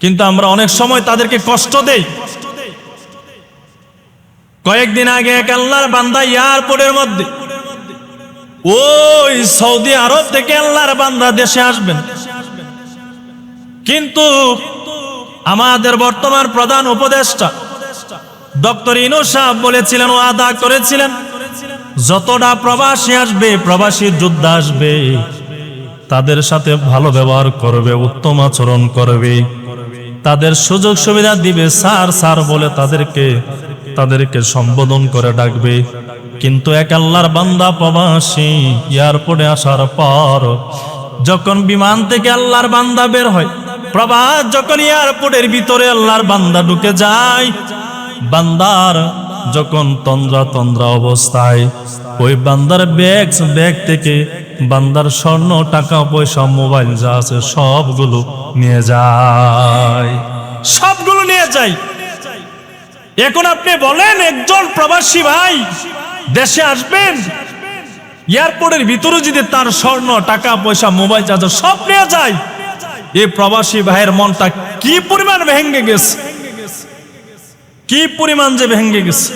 কিন্তু আমরা অনেক সময় তাদেরকে কষ্ট দেই। কয়েকদিন আগে এক আল্লাহর বান্দা এয়ারপোর্টের মধ্যে, ওই সৌদি আরব থেকে আল্লাহর বান্দা দেশে আসবেন, কিন্তু আমাদের বর্তমান প্রধান উপদেষ্টা ডক্টর ইউনূস সাহেব বলেছিলেন, ওয়াদা করেছিলেন, যতটা প্রবাসী আসবে, প্রবাসী যোদ্ধা আসবে, তাদের সাথে ভালো ব্যবহার করবে, উত্তম আচরণ করবে, তাদের সুযোগ সুবিধা দিবে, স্যার বলে তাদেরকে সম্বোধন করে ডাকবে। কিন্তু এক আল্লাহর বান্দা প্রবাসী এয়ারপোর্টে আসার পর যখন বিমান থেকে আল্লাহর বান্দা বের হয়, প্রবাস যখন এয়ারপোর্টের ভিতরে আল্লাহর বান্দা ঢুকে যায়, বান্দার যখন তন্দ্রা অবস্থায় ওই বান্দার ব্যাগ থেকে বান্দার স্বর্ণ, টাকা পয়সা, মোবাইল যা আছে সবগুলো নিয়ে যায়। এখন আপনি বলেন, একজন প্রবাসী ভাই দেশে আসবেন, এয়ারপোর্টের ভিতরে যদি তার স্বর্ণ, টাকা পয়সা, মোবাইল চার্জার সব নিয়ে যায়, এই প্রবাসী ভাইয়ের মনটা কি পরিমাণ ভেঙে গেছে, কি পরিমাণ যে ভেঙে গেছে।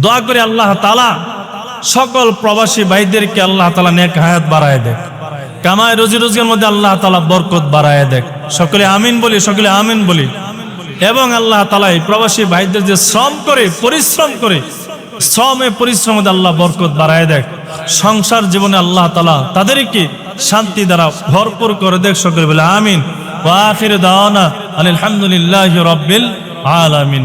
দোয়া করে আল্লাহ তাআলা সকল প্রবাসী ভাইদেরকে আল্লাহ তাআলা নেক হায়াত বাড়ায় দেয়, কামায় রুজি রোজগারের মধ্যে আল্লাহ তাআলা বরকত বাড়ায় দেয়। সকলে আমিন বলি। এবং আল্লাহ তাআলা এই প্রবাসী ভাইদের যে শ্রম করে, পরিশ্রম করে, পরিশ্রমে আল্লাহ বরকত বাড়ায় দেয়। সংসার জীবনে আল্লাহ তাআলা তাদেরকে শান্তি দ্বারা ভরপুর করে দেয়। সকলে বলে আমিন। ওয়া আখিরু দাওয়ানা আলহামদুলিল্লাহি রাব্বিল আলামিন।